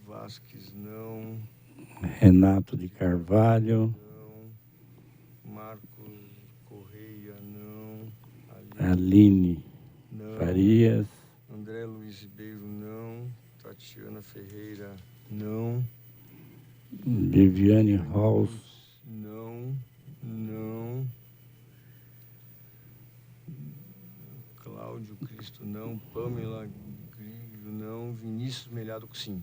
Vasques, não. Renato de Carvalho, Não. Marcos Correia, não. Aline Não. Farias, André Luiz Ribeiro, não. Tatiana Ferreira, não. Viviane Halls, Não. Não. Cláudio Cristo, não. Pamela Grilho, não. Vinícius Melhado, sim.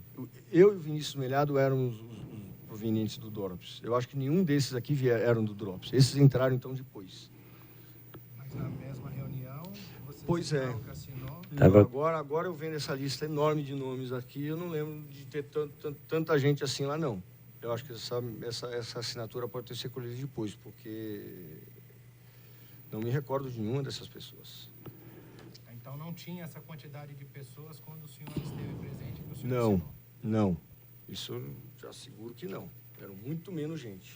Eu e o Vinícius Melhado éramos os provenientes do DORPS. Eu acho que nenhum desses aqui eram do DORPS. Esses entraram, então, depois. Mas na mesma reunião, você Pois é. que assinou. Tava- Agora eu vendo essa lista enorme de nomes aqui, eu não lembro de ter tanta gente assim lá, não. Eu acho que essa assinatura pode ter sido colhida depois, porque não me recordo de nenhuma dessas pessoas. Então não tinha essa quantidade de pessoas quando o senhor esteve presente que o senhor Não, assinou. não. Isso eu já asseguro que não. Eram muito menos gente.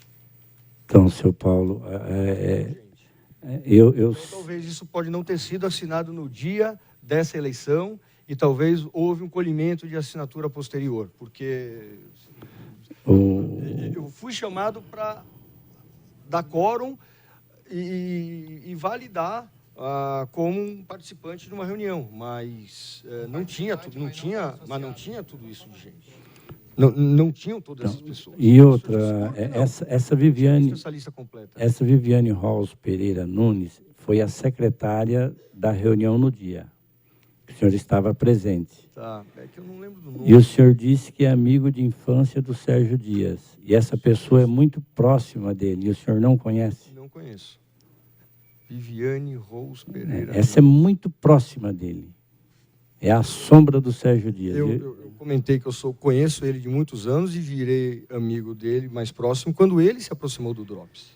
então, seu Paulo, Gente. eu Então, talvez isso pode não ter sido assinado no dia dessa eleição e talvez houve um colhimento de assinatura posterior, porque eu fui chamado para dar quórum e validar como um participante de uma reunião, mas não tinha tudo isso de gente. Não tinham todas essas pessoas. E outra, Não. essa Viviane, Essa lista completa. essa Viviane Halls Pereira Nunes foi a secretária da reunião no dia. O senhor estava presente. Tá, é que eu não lembro do nome. E o senhor disse que é amigo de infância do Sérgio Dias. E essa pessoa é muito próxima dele. E o senhor não conhece? Não conheço. Viviane Rose Pereira. Essa é muito próxima dele. É a sombra do Sérgio Dias. Eu comentei que conheço ele de muitos anos e virei amigo dele mais próximo quando ele se aproximou do DORPS.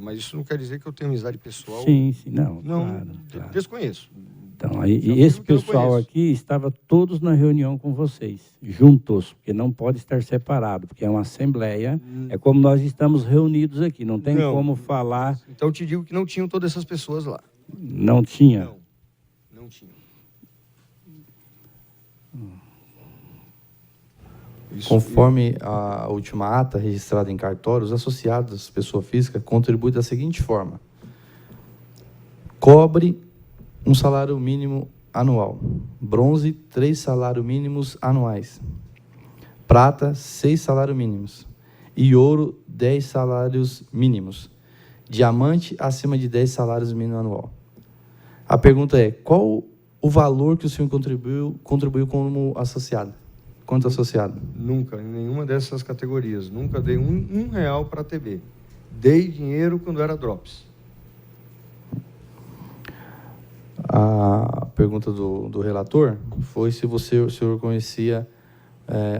Mas isso não quer dizer que eu tenho amizade pessoal. Sim, não, Não, claro. desconheço. Então, Já e afirmo esse que eu não pessoal conheço. aqui estava todos na reunião com vocês, juntos, porque não pode estar separado, porque é uma assembleia, é como nós estamos reunidos aqui, não tem Não. como falar, Então, eu te digo que não tinham todas essas pessoas lá. não tinha. Não tinham. Conforme a última ata registrada em cartório, os associados, pessoa física, contribuem da seguinte forma: cobre um salário mínimo anual, bronze 3 salários mínimos anuais, prata 6 salários mínimos e ouro 10 salários mínimos, diamante acima de 10 salários mínimos anual. A pergunta é: qual o valor que o senhor contribuiu como associado? Quanto associado? Nunca, em nenhuma dessas categorias. Nunca dei um real para a TB. Dei dinheiro quando era DORPS. A pergunta do relator foi se o senhor conhecia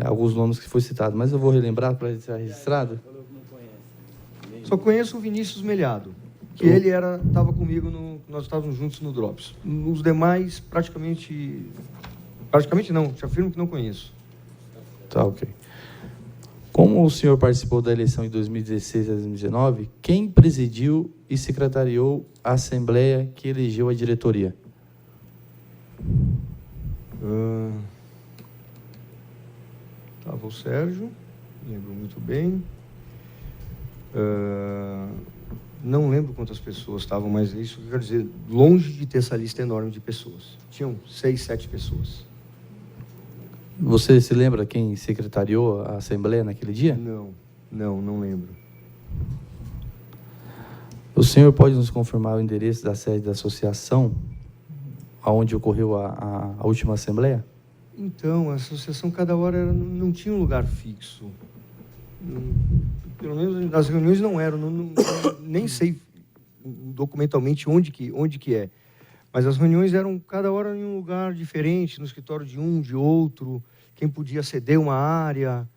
alguns nomes que foi citado, mas eu vou relembrar para estar registrado. Só conheço o Vinícius Melhado, que ele estava comigo, nós estávamos juntos no DORPS. Os demais, praticamente não, te afirmo que não conheço. Tá, ok. Como o senhor participou da eleição de 2016 a 2019, quem presidiu e secretariou a assembleia que elegeu a diretoria? Estava o Sérgio, lembro muito bem. Não lembro quantas pessoas estavam, mas isso que eu quero dizer, longe de ter essa lista enorme de pessoas. Tinham 6, 7 pessoas. Você se lembra quem secretariou a Assembleia naquele dia? Não lembro. O senhor pode nos confirmar o endereço da sede da associação, aonde ocorreu a última Assembleia? Então, a associação cada hora não tinha um lugar fixo. Pelo menos nas reuniões não eram, nem sei documentalmente onde que é. Mas as reuniões eram cada hora em um lugar diferente, no escritório de um, de outro, quem podia ceder uma área.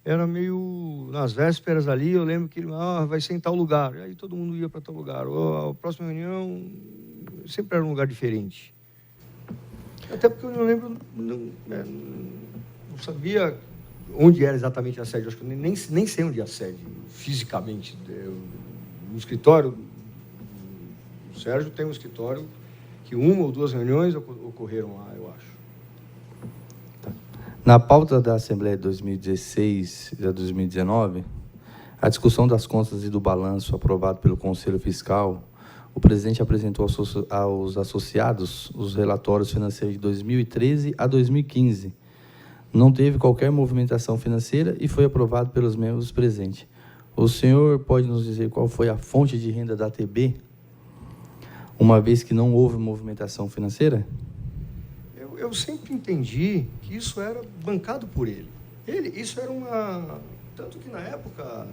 Era meio nas vésperas ali, eu lembro que vai ser em tal lugar. E aí todo mundo ia para tal lugar. Ou a próxima reunião sempre era um lugar diferente. Até porque eu não lembro, não sabia onde era exatamente a sede. Acho que nem sei onde é a sede, fisicamente. No escritório, o Sérgio tem um escritório que 1 ou 2 reuniões ocorreram lá, eu acho. Na pauta da Assembleia de 2016 e 2019, a discussão das contas e do balanço aprovado pelo Conselho Fiscal, o presidente apresentou aos associados os relatórios financeiros de 2013 a 2015. Não teve qualquer movimentação financeira e foi aprovado pelos membros presentes. O senhor pode nos dizer qual foi a fonte de renda da ATB, uma vez que não houve movimentação financeira? Eu sempre entendi que isso era bancado por ele. Isso era uma... Tanto que na época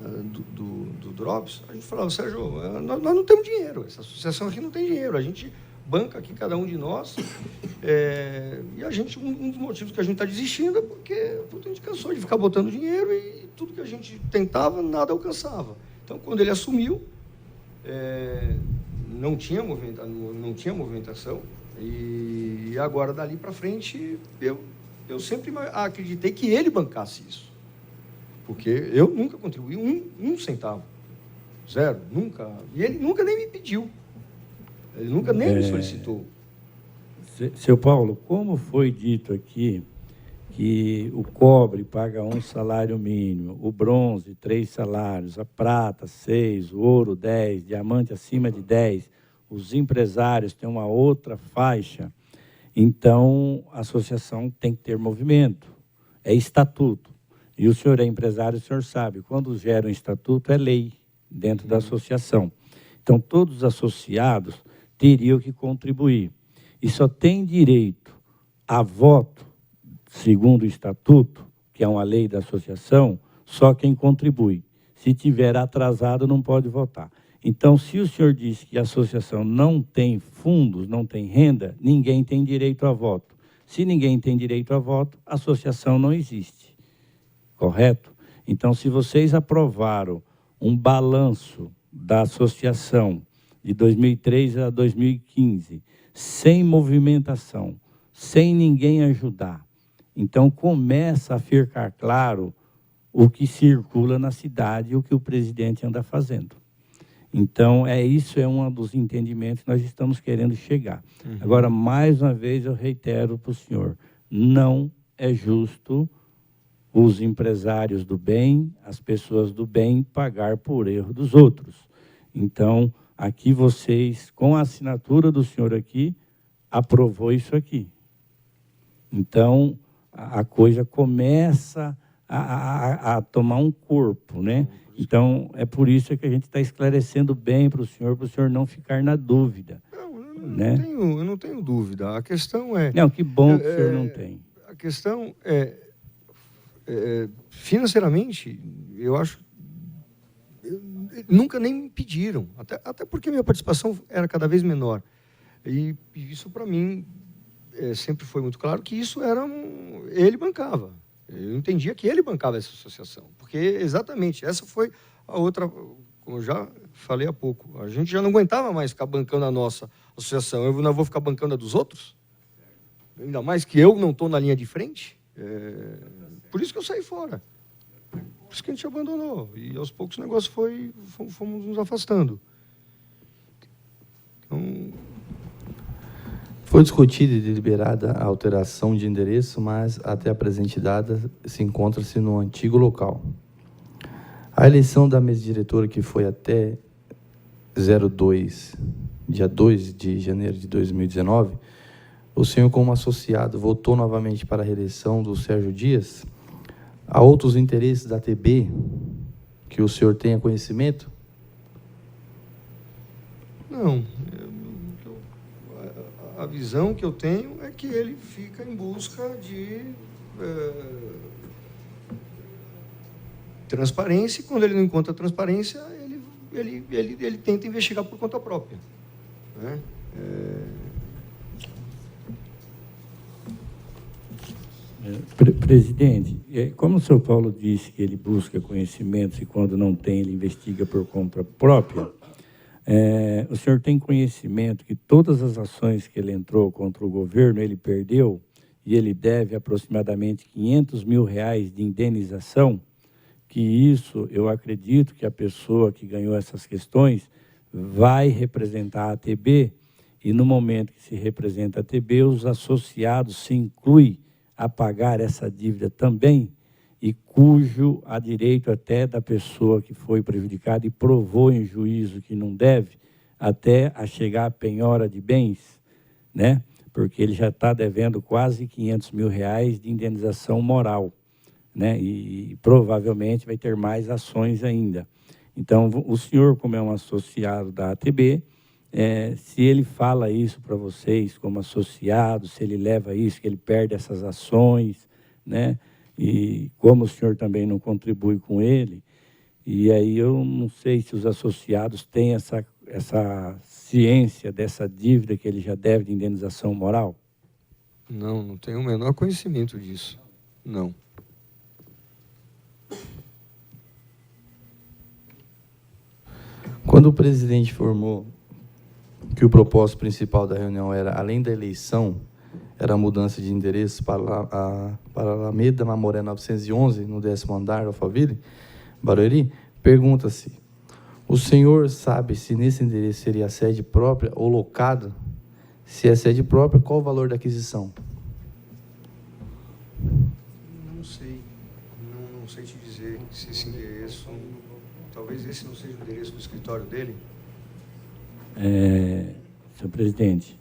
do Drops, a gente falava, Sérgio, nós não temos dinheiro, essa associação aqui não tem dinheiro, a gente banca aqui cada um de nós, e a gente, um dos motivos que a gente está desistindo é porque a gente cansou de ficar botando dinheiro e tudo que a gente tentava, nada alcançava. Então, quando ele assumiu, não tinha movimentação, e agora, dali para frente, eu sempre acreditei que ele bancasse isso. Porque eu nunca contribuí um centavo. 0, nunca. E ele nunca nem me pediu. Ele nunca nem me solicitou. Seu Paulo, como foi dito aqui que o cobre paga 1 salário mínimo, o bronze 3 salários, a prata 6, o ouro 10, diamante acima de 10, os empresários têm uma outra faixa, então a associação tem que ter movimento, é estatuto. E o senhor é empresário, o senhor sabe, quando gera um estatuto é lei dentro da associação. Então todos os associados teriam que contribuir. E só tem direito a voto, segundo o estatuto, que é uma lei da associação, só quem contribui. Se tiver atrasado, não pode votar. Então, se o senhor diz que a associação não tem fundos, não tem renda, ninguém tem direito a voto. Se ninguém tem direito a voto, a associação não existe. Correto? Então, se vocês aprovaram um balanço da associação de 2003 a 2015, sem movimentação, sem ninguém ajudar, então começa a ficar claro o que circula na cidade e o que o presidente anda fazendo. Então, isso é um dos entendimentos que nós estamos querendo chegar. Agora, mais uma vez, eu reitero para o senhor, não é justo os empresários do bem, as pessoas do bem, pagar por erro dos outros. Então, aqui vocês, com a assinatura do senhor aqui, aprovou isso aqui. Então, a coisa começa a tomar um corpo, né? Então, é por isso que a gente está esclarecendo bem para o senhor não ficar na dúvida. Eu não tenho dúvida. A questão é... Não, que bom que o senhor não tem. A questão financeiramente, eu acho... nunca nem me pediram, até porque minha participação era cada vez menor. E isso, para mim, sempre foi muito claro que isso era ele bancava. Eu entendia que ele bancava essa associação, porque exatamente essa foi a outra, como eu já falei há pouco, a gente já não aguentava mais ficar bancando a nossa associação. Eu não vou ficar bancando a dos outros? Ainda mais que eu não estou na linha de frente? Por isso que eu saí fora. Por isso que a gente abandonou. E aos poucos o negócio fomos nos afastando. Então... Foi discutida e deliberada a alteração de endereço, mas até a presente data se encontra-se no antigo local. A eleição da mesa diretora, que foi até 02, dia 2 de janeiro de 2019, o senhor, como associado, votou novamente para a reeleição do Sérgio Dias. Há outros interesses da ATB que o senhor tenha conhecimento? Não. A visão que eu tenho é que ele fica em busca de transparência, e quando ele não encontra transparência, ele tenta investigar por conta própria, né? Presidente, como o senhor Paulo disse que ele busca conhecimentos e quando não tem, ele investiga por conta própria, o senhor tem conhecimento que todas as ações que ele entrou contra o governo, ele perdeu e ele deve aproximadamente R$500 mil de indenização, que isso, eu acredito que a pessoa que ganhou essas questões vai representar a ATB e no momento que se representa a ATB, os associados se incluem a pagar essa dívida também e cujo há direito até da pessoa que foi prejudicada e provou em juízo que não deve, até a chegar à penhora de bens, né? Porque ele já está devendo quase R$500 mil de indenização moral, né? E provavelmente vai ter mais ações ainda. Então, o senhor, como é um associado da ATB, se ele fala isso para vocês como associado, se ele leva isso, que ele perde essas ações, né? E como o senhor também não contribui com ele, e aí eu não sei se os associados têm essa ciência dessa dívida que ele já deve de indenização moral? Não tenho o menor conhecimento disso, não. Quando o presidente informou que o propósito principal da reunião era, além da eleição, era a mudança de endereço para Alameda Mamoré 911, no 10º andar da Alphaville, Barueri, pergunta-se, o senhor sabe se nesse endereço seria a sede própria ou locado? Se é sede própria, qual o valor da aquisição? Não sei. Não sei te dizer se esse endereço... Talvez esse não seja o endereço do escritório dele. Senhor presidente,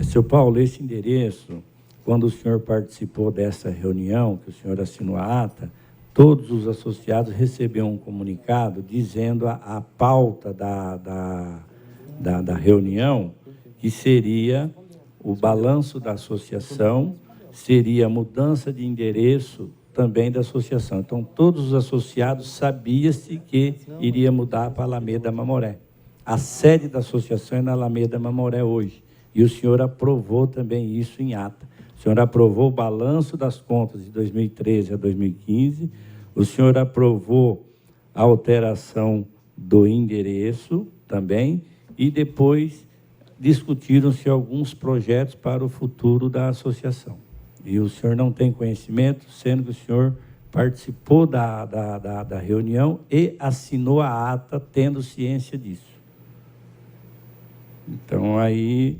senhor Paulo, esse endereço, quando o senhor participou dessa reunião, que o senhor assinou a ata, todos os associados receberam um comunicado dizendo a pauta da reunião, que seria o balanço da associação, seria a mudança de endereço também da associação. Então, todos os associados sabiam-se que iria mudar para Alameda Mamoré. A sede da associação é na Alameda Mamoré hoje. E o senhor aprovou também isso em ata. O senhor aprovou o balanço das contas de 2013 a 2015. O senhor aprovou a alteração do endereço também. E depois discutiram-se alguns projetos para o futuro da associação. E o senhor não tem conhecimento, sendo que o senhor participou da reunião e assinou a ata tendo ciência disso. Então, aí,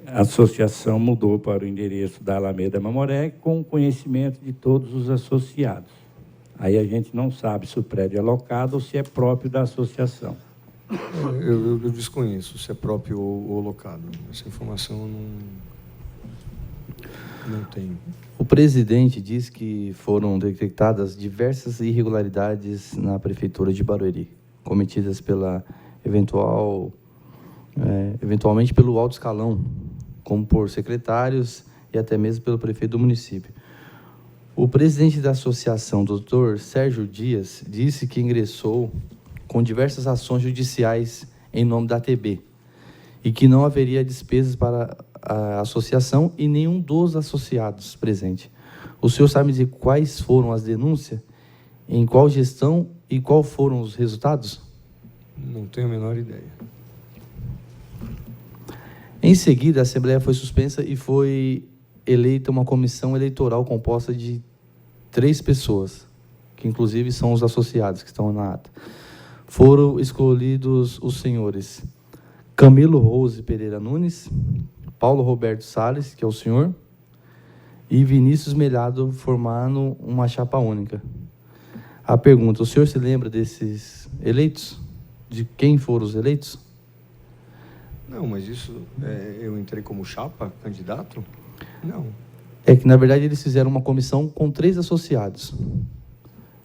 a associação mudou para o endereço da Alameda Mamoré com o conhecimento de todos os associados. Aí a gente não sabe se o prédio é locado ou se é próprio da associação. Eu desconheço se é próprio ou locado. Essa informação eu não tenho. O presidente diz que foram detectadas diversas irregularidades na prefeitura de Barueri, cometidas pela eventualmente pelo alto escalão, como por secretários e até mesmo pelo prefeito do município. O presidente da associação, Dr. Sérgio Dias, disse que ingressou com diversas ações judiciais em nome da ATB e que não haveria despesas para a associação e nenhum dos associados presente. O senhor sabe dizer quais foram as denúncias, em qual gestão e qual foram os resultados? Não tenho a menor ideia. Em seguida, a Assembleia foi suspensa e foi eleita uma comissão eleitoral composta de 3 pessoas, que inclusive são os associados que estão na ata. Foram escolhidos os senhores Camilo Rose Pereira Nunes, Paulo Roberto Salles, que é o senhor, e Vinícius Melhado, formando uma chapa única. A pergunta, o senhor se lembra desses eleitos? de quem foram os eleitos? Não, mas isso, eu entrei como chapa, candidato? Não. É que, na verdade, eles fizeram uma comissão com 3 associados.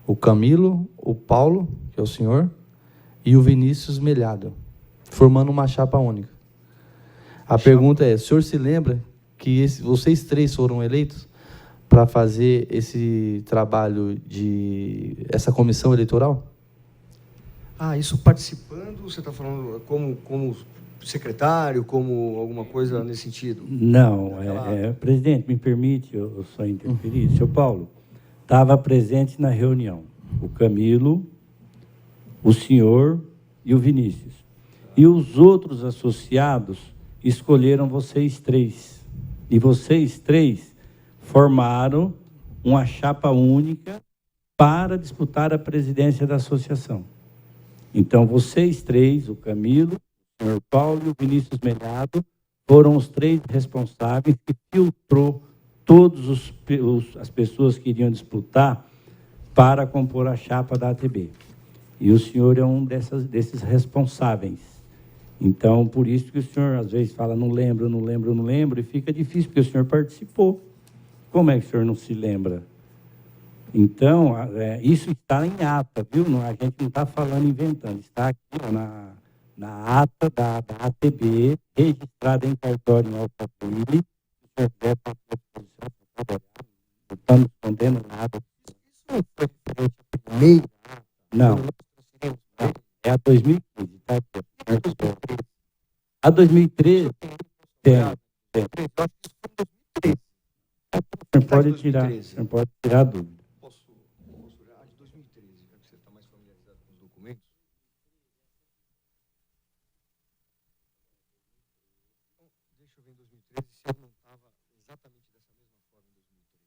O Camilo, o Paulo, que é o senhor, e o Vinícius Melhado, formando uma chapa única. A pergunta é, o senhor se lembra que vocês 3 foram eleitos para fazer esse trabalho essa comissão eleitoral? Ah, isso participando, você está falando como secretário, como alguma coisa nesse sentido? Não, presidente, me permite, eu só interferir. Seu Paulo, estava presente na reunião o Camilo, o senhor e o Vinícius. E os outros associados escolheram vocês 3. E vocês 3 formaram uma chapa única para disputar a presidência da associação. Então, vocês 3, o Camilo, o senhor Paulo e o Vinícius Melhado, foram os 3 responsáveis que filtrou todas as pessoas que iriam disputar para compor a chapa da ATB. E o senhor é um desses responsáveis. Então, por isso que o senhor, às vezes, fala, não lembro, e fica difícil, porque o senhor participou. Como é que o senhor não se lembra? Então, isso está em ata, viu? A gente não está falando inventando, está aqui na ata da ATB, registrada em cartório em Alphaville. Se o senhor quiser, está à disposição para trabalhar, não estamos escondendo nada. Isso não foi diferente da primeira? Não. É a 2015, tá aqui. A 2013 tem. O senhor pode tirar a dúvida. Posso olhar? A de 2013, já que você está mais familiarizado com os documentos. Então, deixa eu ver em 2013 se eu não estava exatamente dessa mesma forma em 2013.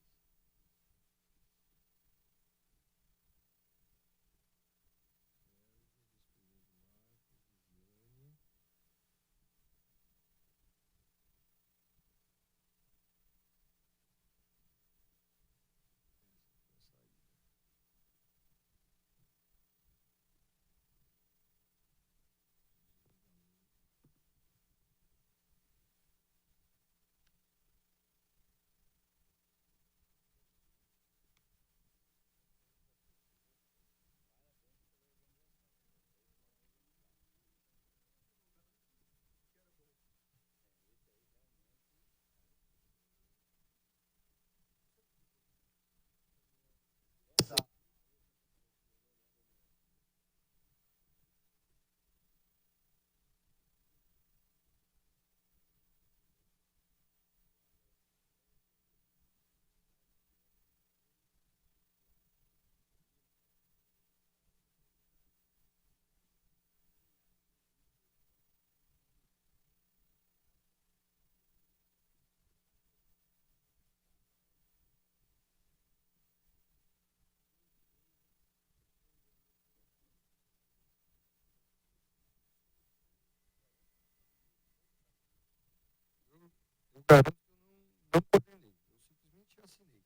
Eu garanto que eu não coordenei, eu simplesmente assinei.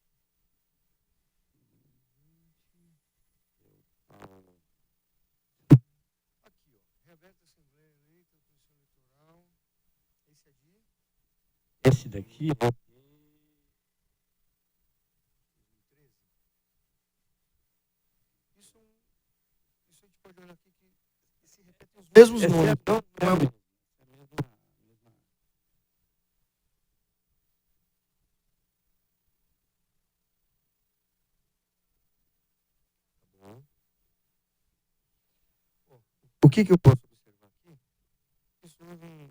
Aqui, ó, reaberta a Assembleia Eleita, Comissão Eleitoral. Esse é de Esse daqui é 2013. Isso a gente pode olhar aqui que se repetem os mesmos nomes. Então, não é o O que eu posso observar aqui? Isso houve um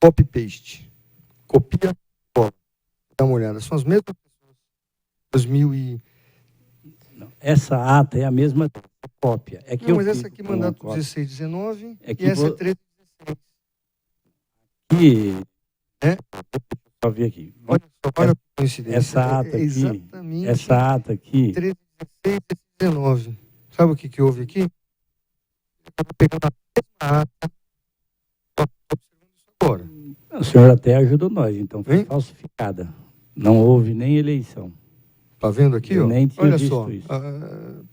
copy-paste. Copia, cola. Dá uma olhada. São as mesmas pessoas. 2000 e... Não, essa ata é a mesma cópia. É que Não, eu mas fiz essa aqui, com uma mandato cópia. 16, 19, É que e essa é 13, 16. Aqui, É? só ver aqui. Olha só, olha a coincidência. Essa ata aqui, exatamente essa ata aqui, 13, 16, 19. Sabe o que houve aqui? Eu estava pegando a mesma ata. Estou observando isso agora. o senhor até ajudou nós, então foi Hein? falsificada. Não houve nem eleição. Tá vendo aqui, Eu ó? nem tinha Olha visto só. isso.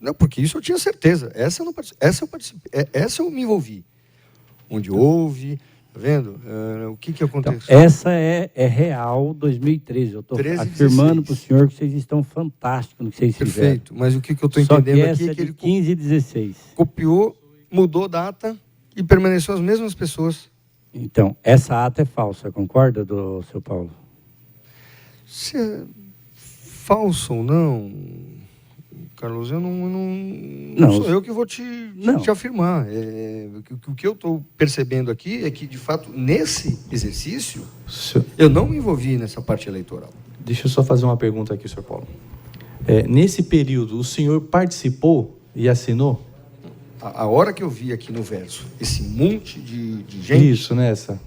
Não, porque isso eu tinha certeza. Essa eu não participei. Essa eu participei. Essa eu me envolvi. Onde houve, tá vendo? O que Então, aconteceu? essa é real 2013. Eu estou 13, afirmando 16. para o senhor que vocês estão fantásticos no que vocês fizeram. Perfeito. Mas o que eu estou Só que entendendo essa aqui é é que de ele 15 e 16. copiou, mudou data e permaneceu as mesmas pessoas. Então, essa ata é falsa, concorda, do seu Paulo? Se é falso ou não, Carlos, eu não sou eu que vou te afirmar. O que eu estou percebendo aqui é que, de fato, nesse exercício, eu não me envolvi nessa parte eleitoral. Deixa eu só fazer uma pergunta aqui, senhor Paulo. Nesse período, o senhor participou e assinou? A hora que eu vi aqui no verso esse monte de gente... Isso, nessa.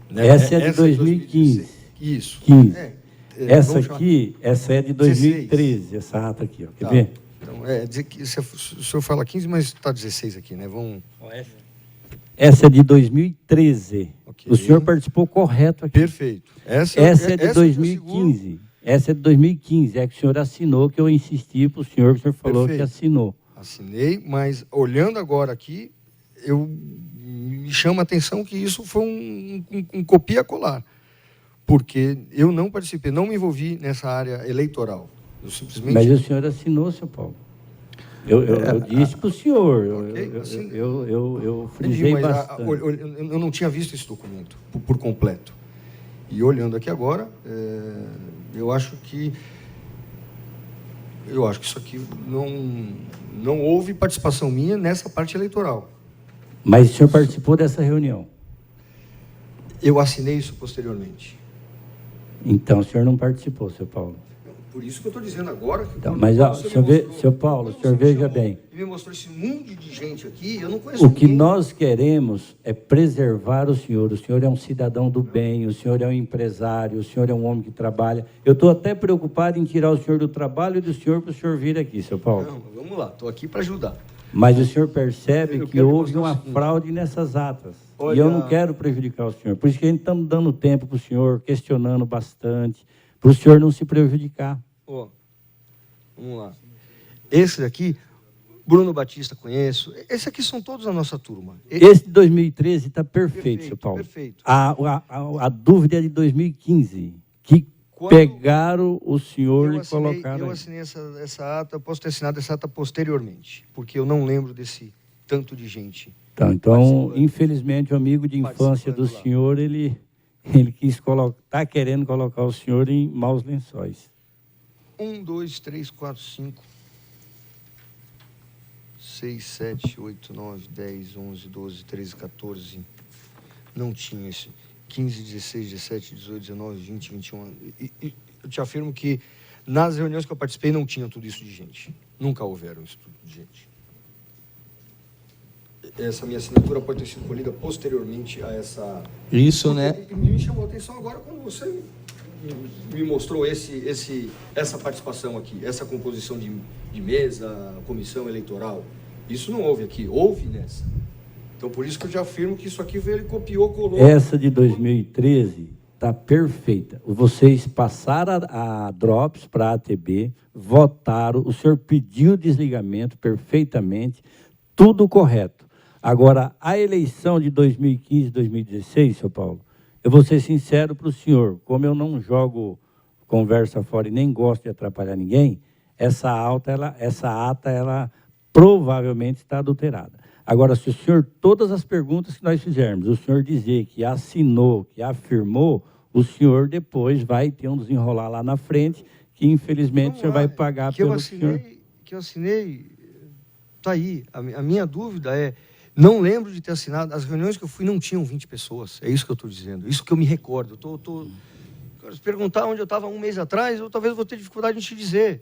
Né, Essa é de 2015. Isso. 15. Essa vamos aqui, essa é de 2013, essa ata aqui, ó. Quer Tá. ver? Então, dizer que o senhor fala 15, mas está 16 aqui, né? Vamos... Essa é de 2013. Ok. O senhor participou correto aqui. Perfeito. Essa é de essa 2015. Essa é de 2015. É que o senhor assinou, que eu insisti para o senhor falou Perfeito. que assinou. Assinei, mas olhando agora aqui, me chama a atenção que isso foi um copia-colar. Porque eu não participei, não me envolvi nessa área eleitoral. Eu simplesmente... Mas o senhor assinou, seu Paulo. Eu disse para o senhor. Ok, Eu Entendi, frisei mas bastante. eu não tinha visto esse documento por completo. E olhando aqui agora, eu acho que isso aqui não houve participação minha nessa parte eleitoral. Mas o senhor participou dessa reunião? Eu assinei isso posteriormente. Então, o senhor não participou, seu Paulo. Por isso que eu estou dizendo agora. Que Então, mas, ó, seu Paulo, o senhor veja bem. E me mostrou esse mundo de gente aqui, eu não conheço O que ninguém. nós queremos é preservar o senhor. O senhor é um cidadão do bem, o senhor é um empresário, o senhor é um homem que trabalha. Eu estou até preocupado em tirar o senhor do trabalho e do senhor para o senhor vir aqui, seu Paulo. Não, vamos lá, estou aqui para ajudar. Mas o senhor percebe Eu que quero houve mostrar o uma seguinte. fraude nessas atas. Olha- E eu não quero prejudicar o senhor. Por isso que a gente está dando tempo para o senhor, questionando bastante, para o senhor não se prejudicar. Ó, vamos lá. Esse daqui, Bruno Batista conheço. Esses aqui são todos da nossa turma. Esse de 2013 está perfeito, seu Paulo. Perfeito. A dúvida é de 2015, que Quando pegaram o senhor e colocaram Eu aí. assinei essa ata, posso ter assinado essa ata posteriormente, porque eu não lembro desse tanto de gente. Então, participando. infelizmente, o amigo de infância do Participando lá. senhor, ele quis está querendo colocar o senhor em maus lençóis. 1, 2, 3, 4, 5, 6, 7, 8, 9, 10, 11, 12, 13, 14. Não tinha esse. 15, 16, 17, 18, 19, 20, 21. E eu te afirmo que nas reuniões que eu participei não tinha tudo isso de gente. Nunca houveram isso tudo de gente. Essa minha assinatura pode ter sido colhida posteriormente a essa... Isso, né? E me chamou a atenção agora quando você me mostrou essa participação aqui, essa composição de mesa, comissão eleitoral. Isso não houve aqui, houve nessa. Então, por isso que eu já afirmo que isso aqui ele copiou, colou. Essa de 2013 está perfeita. Vocês passaram a Drops para a ATB, votaram, o senhor pediu desligamento perfeitamente, tudo correto. Agora, a eleição de 2015 e 2016, seu Paulo, eu vou ser sincero para o senhor, como eu não jogo conversa fora e nem gosto de atrapalhar ninguém, essa ata, ela provavelmente está adulterada. Agora, se o senhor, todas as perguntas que nós fizermos, o senhor dizer que assinou, que afirmou, o senhor depois vai ter um desenrolar lá na frente, que infelizmente o senhor vai pagar pelo senhor. Que eu assinei, está aí. A minha dúvida é, não lembro de ter assinado, as reuniões que eu fui não tinham 20 pessoas, é isso que eu estou dizendo, isso que eu me recordo. Se perguntar onde eu estava um mês atrás, eu talvez vou ter dificuldade em te dizer.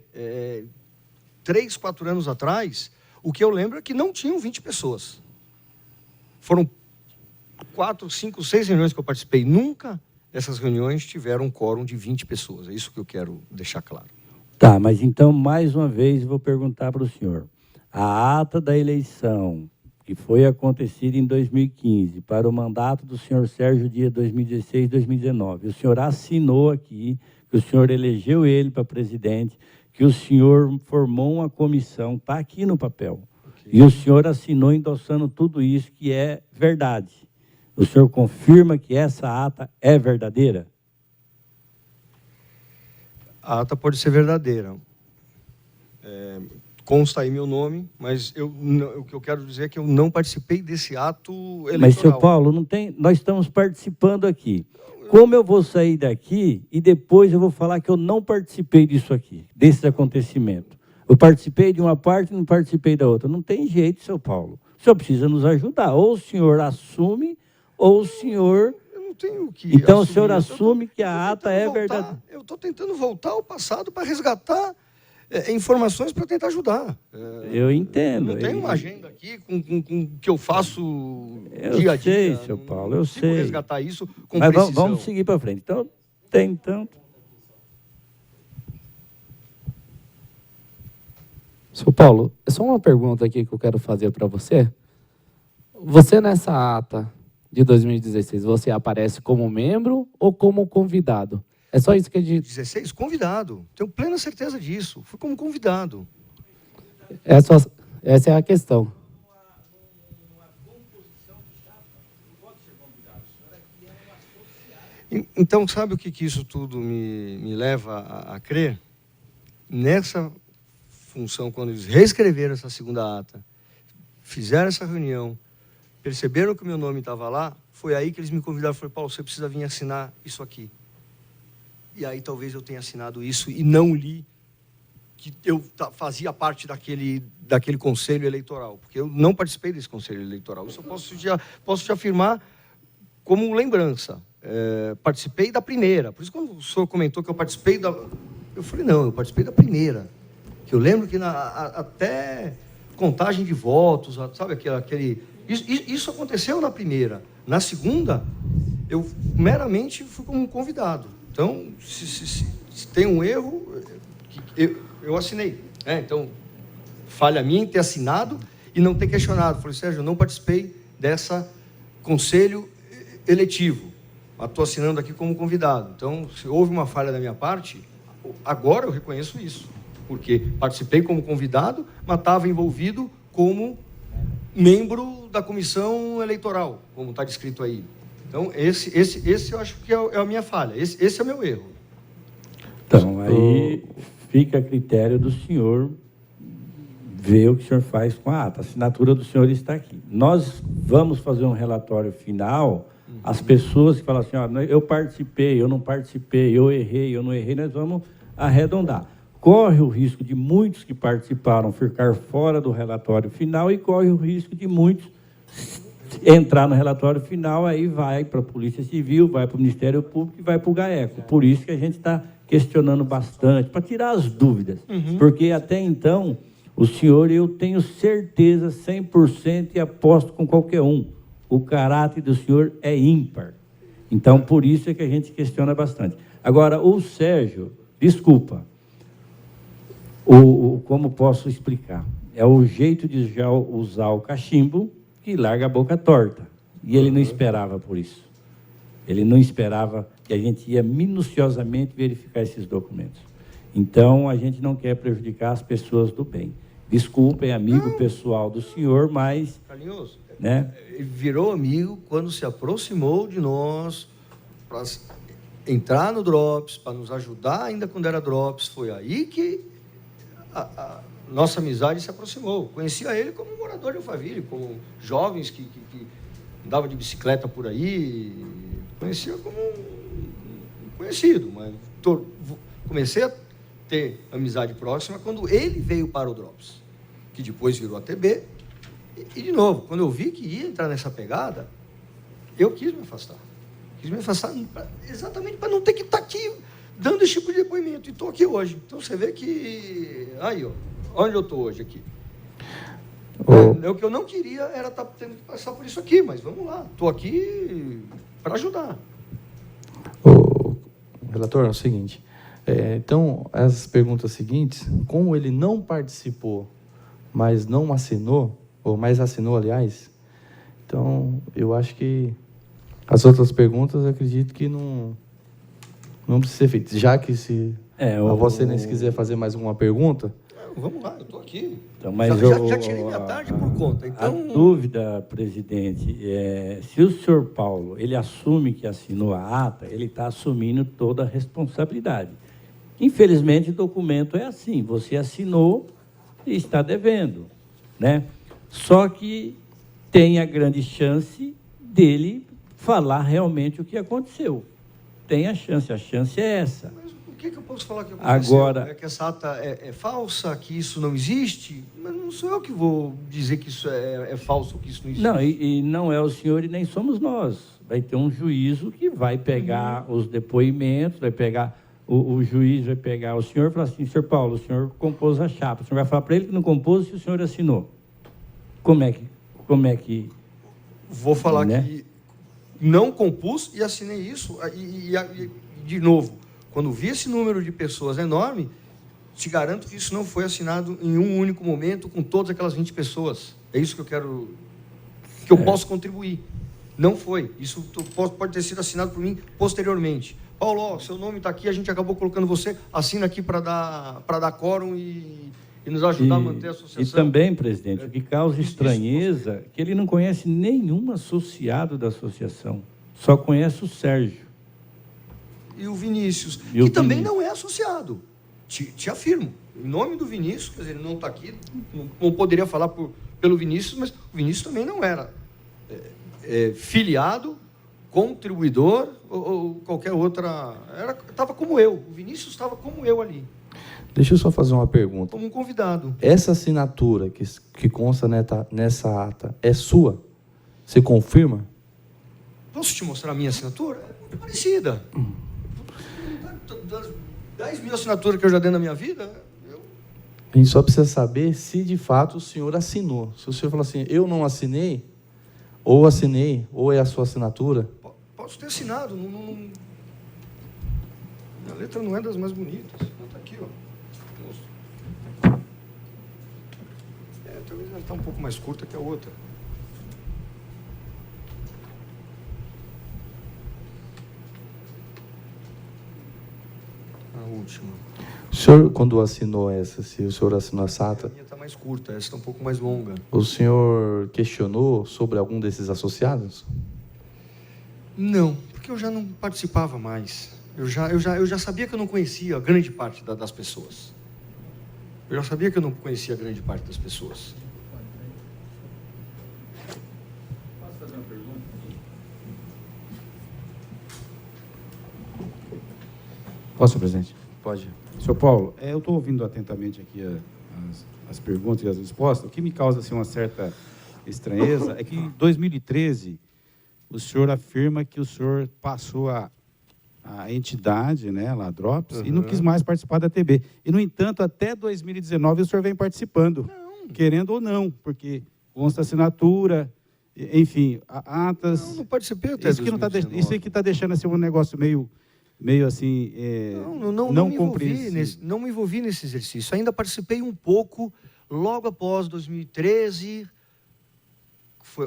3, 4 anos atrás, o que eu lembro é que não tinham 20 pessoas. Foram 4, 5, 6 reuniões que eu participei. Nunca essas reuniões tiveram um quórum de 20 pessoas. É isso que eu quero deixar claro. Tá, mas então, mais uma vez, vou perguntar para o senhor. A ata da eleição, que foi acontecida em 2015, para o mandato do senhor Sérgio Dias 2016-2019, o senhor assinou aqui, que o senhor elegeu ele para presidente, que o senhor formou uma comissão, está aqui no papel, e o senhor assinou endossando tudo isso que é verdade. O senhor confirma que essa ata é verdadeira? A ata pode ser verdadeira. Consta aí meu nome, mas o que eu quero dizer é que eu não participei desse ato eleitoral. Mas, senhor Paulo, não tem, nós estamos participando aqui. Como eu vou sair daqui e depois eu vou falar que eu não participei disso aqui, desses acontecimentos? Eu participei de uma parte e não participei da outra. Não tem jeito, senhor Paulo. O senhor precisa nos ajudar. Ou o senhor assume, ou o senhor... Eu não tenho que Então, assumir. o senhor assume que a ata é voltar, verdadeira. Eu estou tentando voltar ao passado para resgatar informações para tentar ajudar. Eu entendo. Não tenho uma agenda aqui com que eu faço Eu dia a dia. sei, senhor Paulo, eu consigo sei. resgatar isso com Mas precisão. vamos seguir para frente. Então, tem tanto... Senhor Paulo, é só uma pergunta aqui que eu quero fazer para você. Você, nessa ata de 2016, você aparece como membro ou como convidado? É só isso que a gente... 16, convidado. Tenho plena certeza disso. Fui como convidado. Essa é a questão. Então, sabe o que isso tudo me leva a crer? Nessa função, quando eles reescreveram essa segunda ata, fizeram essa reunião, perceberam que o meu nome estava lá, foi aí que eles me convidaram e falaram: Paulo, você precisa vir assinar isso aqui. E aí talvez eu tenha assinado isso e não li que eu fazia parte daquele conselho eleitoral, porque eu não participei desse conselho eleitoral. Isso eu posso te afirmar como lembrança. Participei da primeira. Por isso, quando o senhor comentou que eu participei da... Eu falei, não, eu participei da primeira. Que eu lembro que até contagem de votos, sabe, aquele... Isso aconteceu na primeira. Na segunda, eu meramente fui como convidado. Então, se tem um erro, eu assinei. Então, falha minha em ter assinado e não ter questionado. Falei, Sérgio, eu não participei dessa conselho eletivo. Mas estou assinando aqui como convidado. Então, se houve uma falha da minha parte, agora eu reconheço isso. Porque participei como convidado, mas estava envolvido como membro da comissão eleitoral, como está descrito aí. Então, esse eu acho que é a minha falha. Esse é o meu erro. Então, aí fica a critério do senhor ver o que o senhor faz com a ata. A assinatura do senhor está aqui. Nós vamos fazer um relatório final. As pessoas que falam assim, eu participei, eu não participei, eu errei, eu não errei, nós vamos arredondar. Corre o risco de muitos que participaram ficar fora do relatório final e corre o risco de muitos entrar no relatório final, aí vai para a Polícia Civil, vai para o Ministério Público e vai para o GAECO. Por isso que a gente está questionando bastante, para tirar as dúvidas. Porque até então, o senhor, eu tenho certeza 100% e aposto com qualquer um, o caráter do senhor é ímpar. Então, por isso é que a gente questiona bastante. Agora, o Sérgio, desculpa, como posso explicar? É o jeito de já usar o cachimbo que larga a boca torta. E ele não esperava por isso. Ele não esperava que a gente ia minuciosamente verificar esses documentos. Então, a gente não quer prejudicar as pessoas do bem. Desculpem, amigo pessoal do senhor, mas... Carlinhos, né? Ele virou amigo quando se aproximou de nós para entrar no Drops, para nos ajudar ainda quando era Drops. Foi aí que a nossa amizade se aproximou. Conhecia ele como morador de Alphaville, como jovens que andavam de bicicleta por aí. Conhecia como um conhecido, mas comecei a ter amizade próxima quando ele veio para o Drops, que depois virou a TB. E, de novo, quando eu vi que ia entrar nessa pegada, eu quis me afastar. Quis me afastar exatamente para não ter que estar aqui dando esse tipo de depoimento. E estou aqui hoje. Então, você vê que... Aí, onde eu estou hoje aqui. O que eu não queria era estar tendo que passar por isso aqui, mas vamos lá. Estou aqui para ajudar. Relator, é o seguinte. Então, as perguntas seguintes, como ele não participou, mas não assinou, ou mais assinou, aliás, então, eu acho que as outras perguntas, eu acredito que não precisa ser feitas, já que se A Vossa Excelência quiser fazer mais alguma pergunta? Vamos lá, eu estou aqui. Então, mas Já tirei minha tarde por conta. Então... A dúvida, presidente, se o senhor Paulo ele assume que assinou a ata, ele está assumindo toda a responsabilidade. Infelizmente, o documento é assim, você assinou e está devendo, né? Só que tem a grande chance dele falar realmente o que aconteceu. Tem a chance é essa. Mas o que eu posso falar que aconteceu? Agora, é que essa ata é falsa, que isso não existe? Mas não sou eu que vou dizer que isso é falso, que isso não existe. Não, e não é o senhor e nem somos nós. Vai ter um juízo que vai pegar os depoimentos, vai pegar... O juiz vai pegar o senhor e falar assim, senhor Paulo, o senhor compôs a chapa. O senhor vai falar para ele que não compôs e o senhor assinou. Como é que... Vou falar né? que não compus e assinei isso. E, de novo, quando vi esse número de pessoas enorme, te garanto que isso não foi assinado em um único momento com todas aquelas 20 pessoas. É isso que eu quero... que eu posso contribuir. Não foi. Isso pode ter sido assinado por mim posteriormente. Paulo, ó, seu nome está aqui, a gente acabou colocando você, assina aqui para dar quórum e nos ajudar a manter a associação. E também, presidente, o que causa estranheza é que ele não conhece nenhum associado da associação, só conhece o Sérgio. E o Vinícius, que também não é associado, te afirmo. Em nome do Vinícius, quer dizer, ele não está aqui, não poderia falar pelo Vinícius, mas o Vinícius também não era filiado, contribuidor ou qualquer outra... Estava como eu. O Vinícius estava como eu ali. Deixa eu só fazer uma pergunta. Como um convidado. Essa assinatura que consta nessa ata é sua? Você confirma? Posso te mostrar a minha assinatura? É muito parecida. Das 10 mil assinaturas que eu já dei na minha vida... A gente só precisa saber se de fato o senhor assinou. Se o senhor falar assim, eu não assinei, ou é a sua assinatura... Posso ter assinado. A letra não é das mais bonitas. Está aqui, ó. Talvez ela está um pouco mais curta que a outra. A última. O senhor, quando assinou essa, se o senhor assinou essa ata... A minha está mais curta, essa está um pouco mais longa. O senhor questionou sobre algum desses associados? Não, porque eu já não participava mais. Eu já sabia que eu não conhecia a grande parte das pessoas. Eu já sabia que eu não conhecia a grande parte das pessoas. Posso fazer uma pergunta? Posso, presidente? Pode. Senhor Paulo, eu estou ouvindo atentamente aqui as perguntas e as respostas. O que me causa assim, uma certa estranheza é que em 2013 o senhor afirma que o senhor passou a entidade, né, lá, Drops, e não quis mais participar da TB. E, no entanto, até 2019 o senhor vem participando, querendo ou não, porque consta assinatura, enfim, atas... Não participei até isso 2019. Isso aí que está deixando assim, um negócio meio assim, não compreensível. Não me envolvi nesse exercício. Ainda participei um pouco, logo após 2013,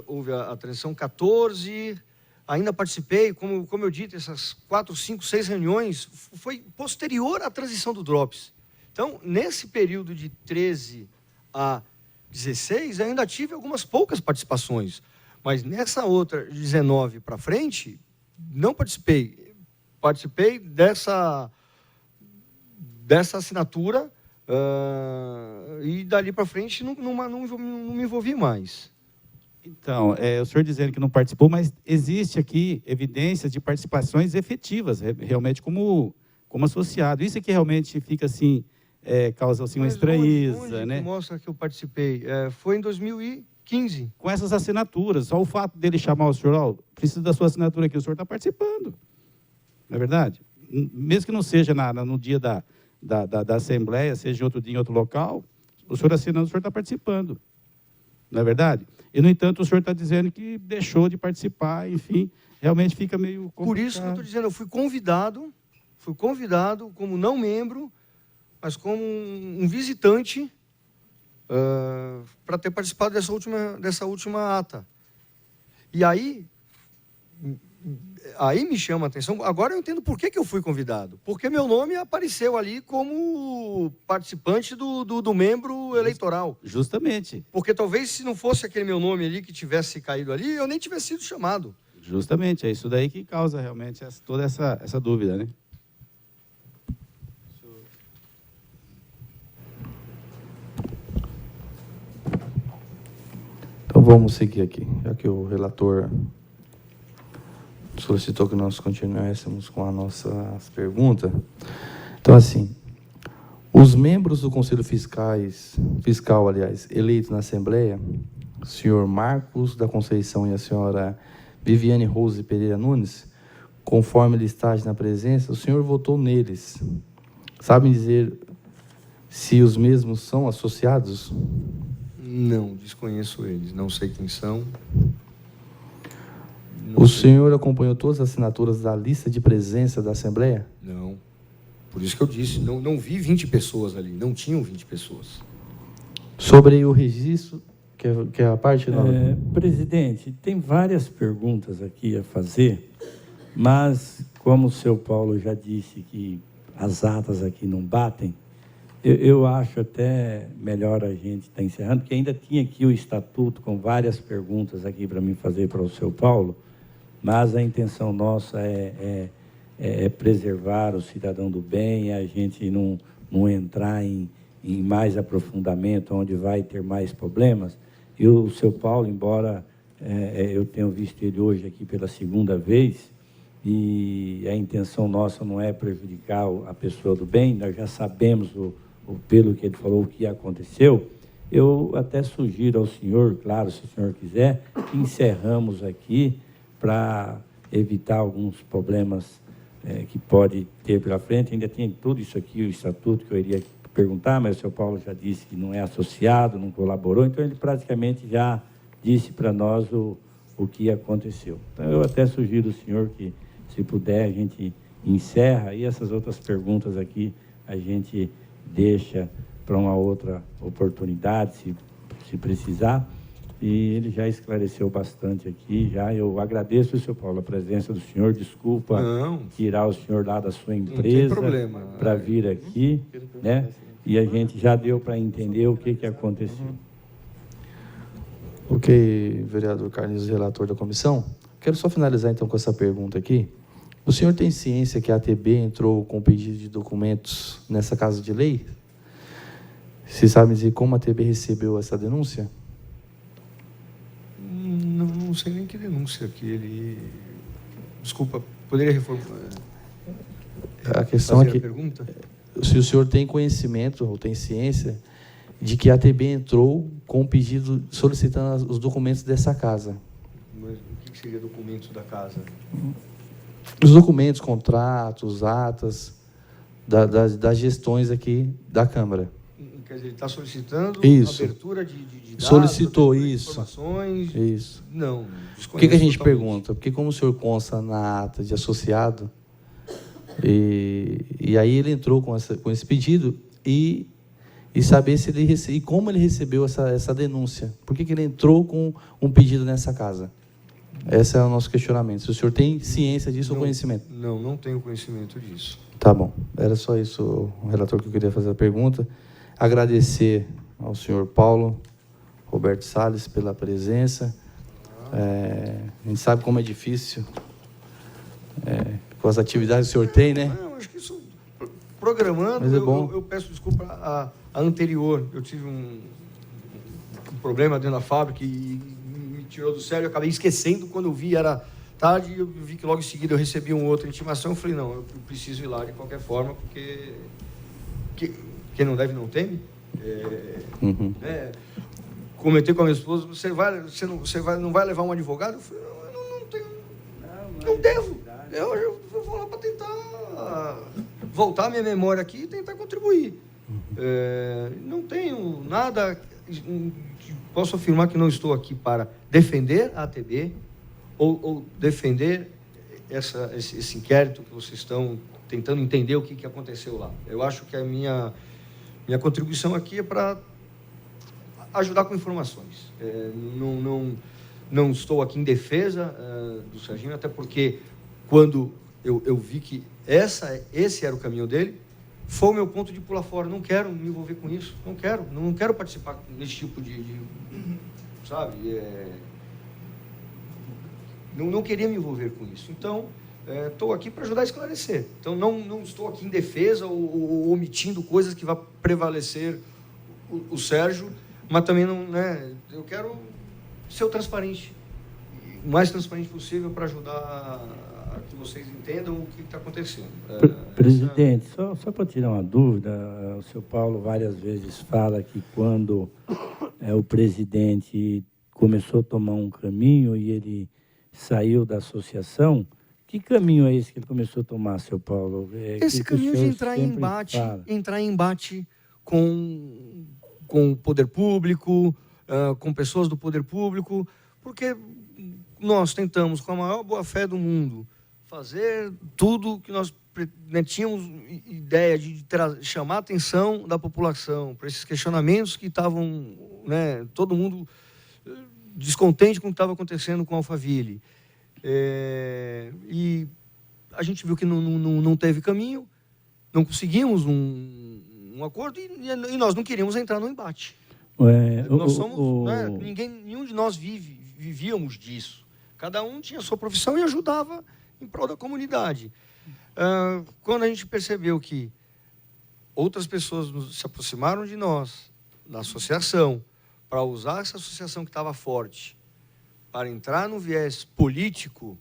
houve a transição 14, ainda participei, como eu disse, essas 4, 5, 6 reuniões, foi posterior à transição do Drops. Então, nesse período de 13 a 16, ainda tive algumas poucas participações, mas nessa outra, de 19 para frente, não participei. Participei dessa assinatura e dali para frente não me envolvi mais. Então, o senhor dizendo que não participou, mas existe aqui evidências de participações efetivas, realmente como associado. Isso é que realmente fica assim, causa assim, uma estranheza, onde né? Mostra que eu participei. Foi em 2015. Com essas assinaturas, só o fato dele chamar o senhor, precisa da sua assinatura aqui, o senhor está participando. Não é verdade? Mesmo que não seja no dia da Assembleia, seja em outro dia, em outro local, o senhor assinando, o senhor está participando. Não é verdade? E, no entanto, o senhor está dizendo que deixou de participar, enfim, realmente fica meio complicado. Por isso que eu estou dizendo, eu fui convidado como não membro, mas como um visitante para ter participado dessa última ata. E aí, aí me chama a atenção, agora eu entendo por que eu fui convidado. Porque meu nome apareceu ali como participante do membro eleitoral. Justamente. Porque talvez se não fosse aquele meu nome ali que tivesse caído ali, eu nem tivesse sido chamado. Justamente, é isso daí que causa realmente toda essa dúvida, né? Então vamos seguir aqui, já que o relator solicitou que nós continuássemos com as nossas perguntas. Então, assim, os membros do Conselho Fiscal, eleitos na Assembleia, o senhor Marcos da Conceição e a senhora Viviane Rose Pereira Nunes, conforme listagem na presença, o senhor votou neles. Sabem dizer se os mesmos são associados? Não, desconheço eles, não sei quem são. O senhor acompanhou todas as assinaturas da lista de presença da Assembleia? Não. Por isso que eu disse, não vi 20 pessoas ali, não tinham 20 pessoas. Sobre o registro, que é a parte... Presidente, tem várias perguntas aqui a fazer, mas como o seu Paulo já disse que as atas aqui não batem, eu acho até melhor a gente estar encerrando, porque ainda tinha aqui o estatuto com várias perguntas aqui para mim fazer para o seu Paulo, mas a intenção nossa é preservar o cidadão do bem, a gente não entrar em mais aprofundamento, onde vai ter mais problemas. E o seu Paulo, embora eu tenha visto ele hoje aqui pela segunda vez, e a intenção nossa não é prejudicar a pessoa do bem, nós já sabemos, pelo que ele falou, o que aconteceu. Eu até sugiro ao senhor, claro, se o senhor quiser, que encerramos aqui para evitar alguns problemas que pode ter pela frente. Ainda tem tudo isso aqui, o estatuto, que eu iria perguntar, mas o seu Paulo já disse que não é associado, não colaborou, então ele praticamente já disse para nós o que aconteceu. Então, eu até sugiro ao senhor que, se puder, a gente encerra, e essas outras perguntas aqui a gente deixa para uma outra oportunidade, se precisar. E ele já esclareceu bastante aqui, já. Eu agradeço, seu Paulo, a presença do senhor. Desculpa tirar o senhor lá da sua empresa para vir aqui, né? E a gente já deu para entender o que aconteceu. Ok, vereador Carlinhos, relator da comissão. Quero só finalizar, então, com essa pergunta aqui. O senhor tem ciência que a ATB entrou com pedido de documentos nessa casa de lei? Você sabe dizer como a ATB recebeu essa denúncia? Não sei nem que denúncia que ele... Desculpa, poderia reformular? A questão é que, pergunta? Se o senhor tem conhecimento ou tem ciência de que a ATB entrou com um pedido solicitando os documentos dessa casa. Mas o que seria documento da casa? Os documentos, contratos, atas das gestões aqui da Câmara. Quer dizer, ele está solicitando abertura de dados, solicitou isso. Informações? Isso. Não. Por que a gente pergunta? Porque como o senhor consta na ata de associado, e aí ele entrou com esse pedido e saber se ele e como ele recebeu essa denúncia. Por que ele entrou com um pedido nessa casa? Esse é o nosso questionamento. Se o senhor tem ciência disso ou conhecimento? Não tenho conhecimento disso. Tá bom. Era só isso, o relator, que eu queria fazer a pergunta. Agradecer ao senhor Paulo Roberto Salles pela presença. A gente sabe como é difícil com as atividades que o senhor tem, né? Não, acho que isso, programando, mas é bom. Eu peço desculpa a anterior. Eu tive um problema dentro da fábrica e me tirou do sério. Eu acabei esquecendo, quando eu vi, era tarde, eu vi que logo em seguida eu recebi uma outra intimação. Eu falei, não, eu preciso ir lá de qualquer forma, porque quem não deve não teme. Comentei com a minha esposa, não vai levar um advogado? Eu falei, não tenho, não devo. Eu vou lá para tentar voltar a minha memória aqui e tentar contribuir. Não tenho nada, posso afirmar que não estou aqui para defender a ATB ou defender esse inquérito que vocês estão tentando entender o que aconteceu lá. Eu acho que a minha contribuição aqui é para ajudar com informações. Não estou aqui em defesa do Serginho, até porque quando eu vi que esse era o caminho dele, foi o meu ponto de pular fora. Não quero me envolver com isso, não quero participar desse tipo sabe, não queria me envolver com isso. Então, estou aqui para ajudar a esclarecer. Então, não estou aqui em defesa ou omitindo coisas que vão prevalecer o Sérgio, mas também não, né, eu quero ser o transparente, o mais transparente possível para ajudar a que vocês entendam o que está acontecendo. Presidente, só para tirar uma dúvida, o senhor Paulo várias vezes fala que quando o presidente começou a tomar um caminho e ele saiu da associação, que caminho é esse que ele começou a tomar, seu Paulo? Esse caminho de entrar em embate com o poder público, com pessoas do poder público, porque nós tentamos, com a maior boa-fé do mundo, fazer tudo que nós tínhamos ideia de chamar a atenção da população para esses questionamentos que estavam, né, todo mundo descontente com o que estava acontecendo com a Alphaville. E a gente viu que não teve caminho, não conseguimos um acordo e nós não queríamos entrar no embate. Nós somos, né, nenhum de nós vivíamos disso. Cada um tinha a sua profissão e ajudava em prol da comunidade. Quando a gente percebeu que outras pessoas se aproximaram de nós, da associação, para usar essa associação que estava forte, para entrar no viés político,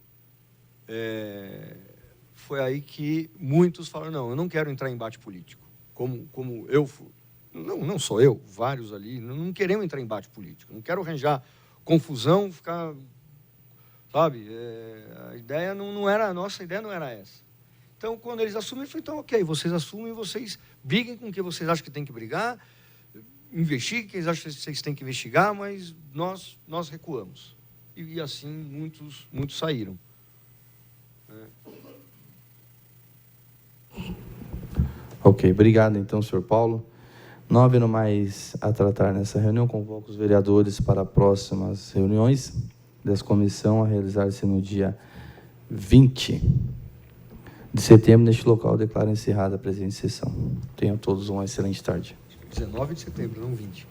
foi aí que muitos falaram, não, eu não quero entrar em embate político. Como eu fui. Não só eu, vários ali, não queremos entrar em embate político. Não quero arranjar confusão, ficar... Sabe? A ideia não era... A nossa ideia não era essa. Então, quando eles assumiram, eu falei, então, ok, vocês assumem, vocês briguem com o que vocês acham que tem que brigar, investiguem o que eles acham que vocês têm que investigar, mas nós recuamos. E assim, muitos saíram. Ok, obrigado então, senhor Paulo. Não havendo mais a tratar nessa reunião, convoco os vereadores para próximas reuniões dessa comissão a realizar-se no dia 20 de setembro. Neste local, declaro encerrada a presente sessão. Tenham todos uma excelente tarde. 19 de setembro, não 20.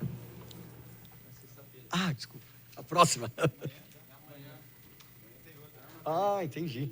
Desculpa. A próxima. Entendi.